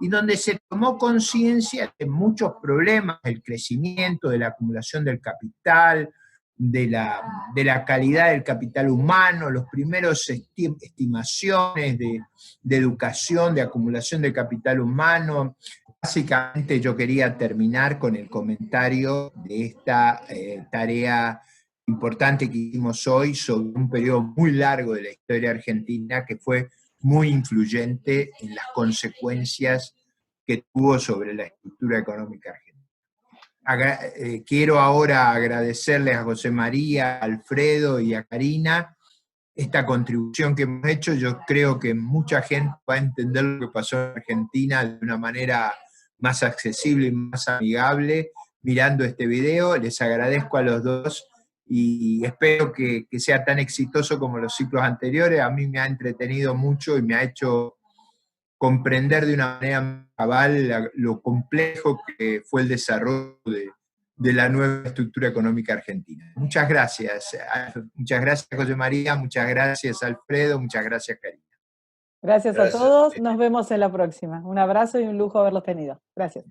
y donde se tomó conciencia de muchos problemas, del crecimiento, de la acumulación del capital, de la calidad del capital humano, los primeros estimaciones de educación, de acumulación de capital humano. Básicamente yo quería terminar con el comentario de esta tarea importante que hicimos hoy sobre un periodo muy largo de la historia argentina que fue muy influyente en las consecuencias que tuvo sobre la estructura económica argentina. Quiero ahora agradecerles a José María, a Alfredo y a Karina esta contribución que hemos hecho. Yo creo que mucha gente va a entender lo que pasó en Argentina de una manera más accesible y más amigable mirando este video. Les agradezco a los dos y espero que sea tan exitoso como los ciclos anteriores. A mí me ha entretenido mucho y me ha hecho comprender de una manera cabal lo complejo que fue el desarrollo de la nueva estructura económica argentina. Muchas gracias. Muchas gracias, José María. Muchas gracias, Alfredo. Muchas gracias, Karina. Gracias a todos. Nos vemos en la próxima. Un abrazo y un lujo haberlos tenido. Gracias.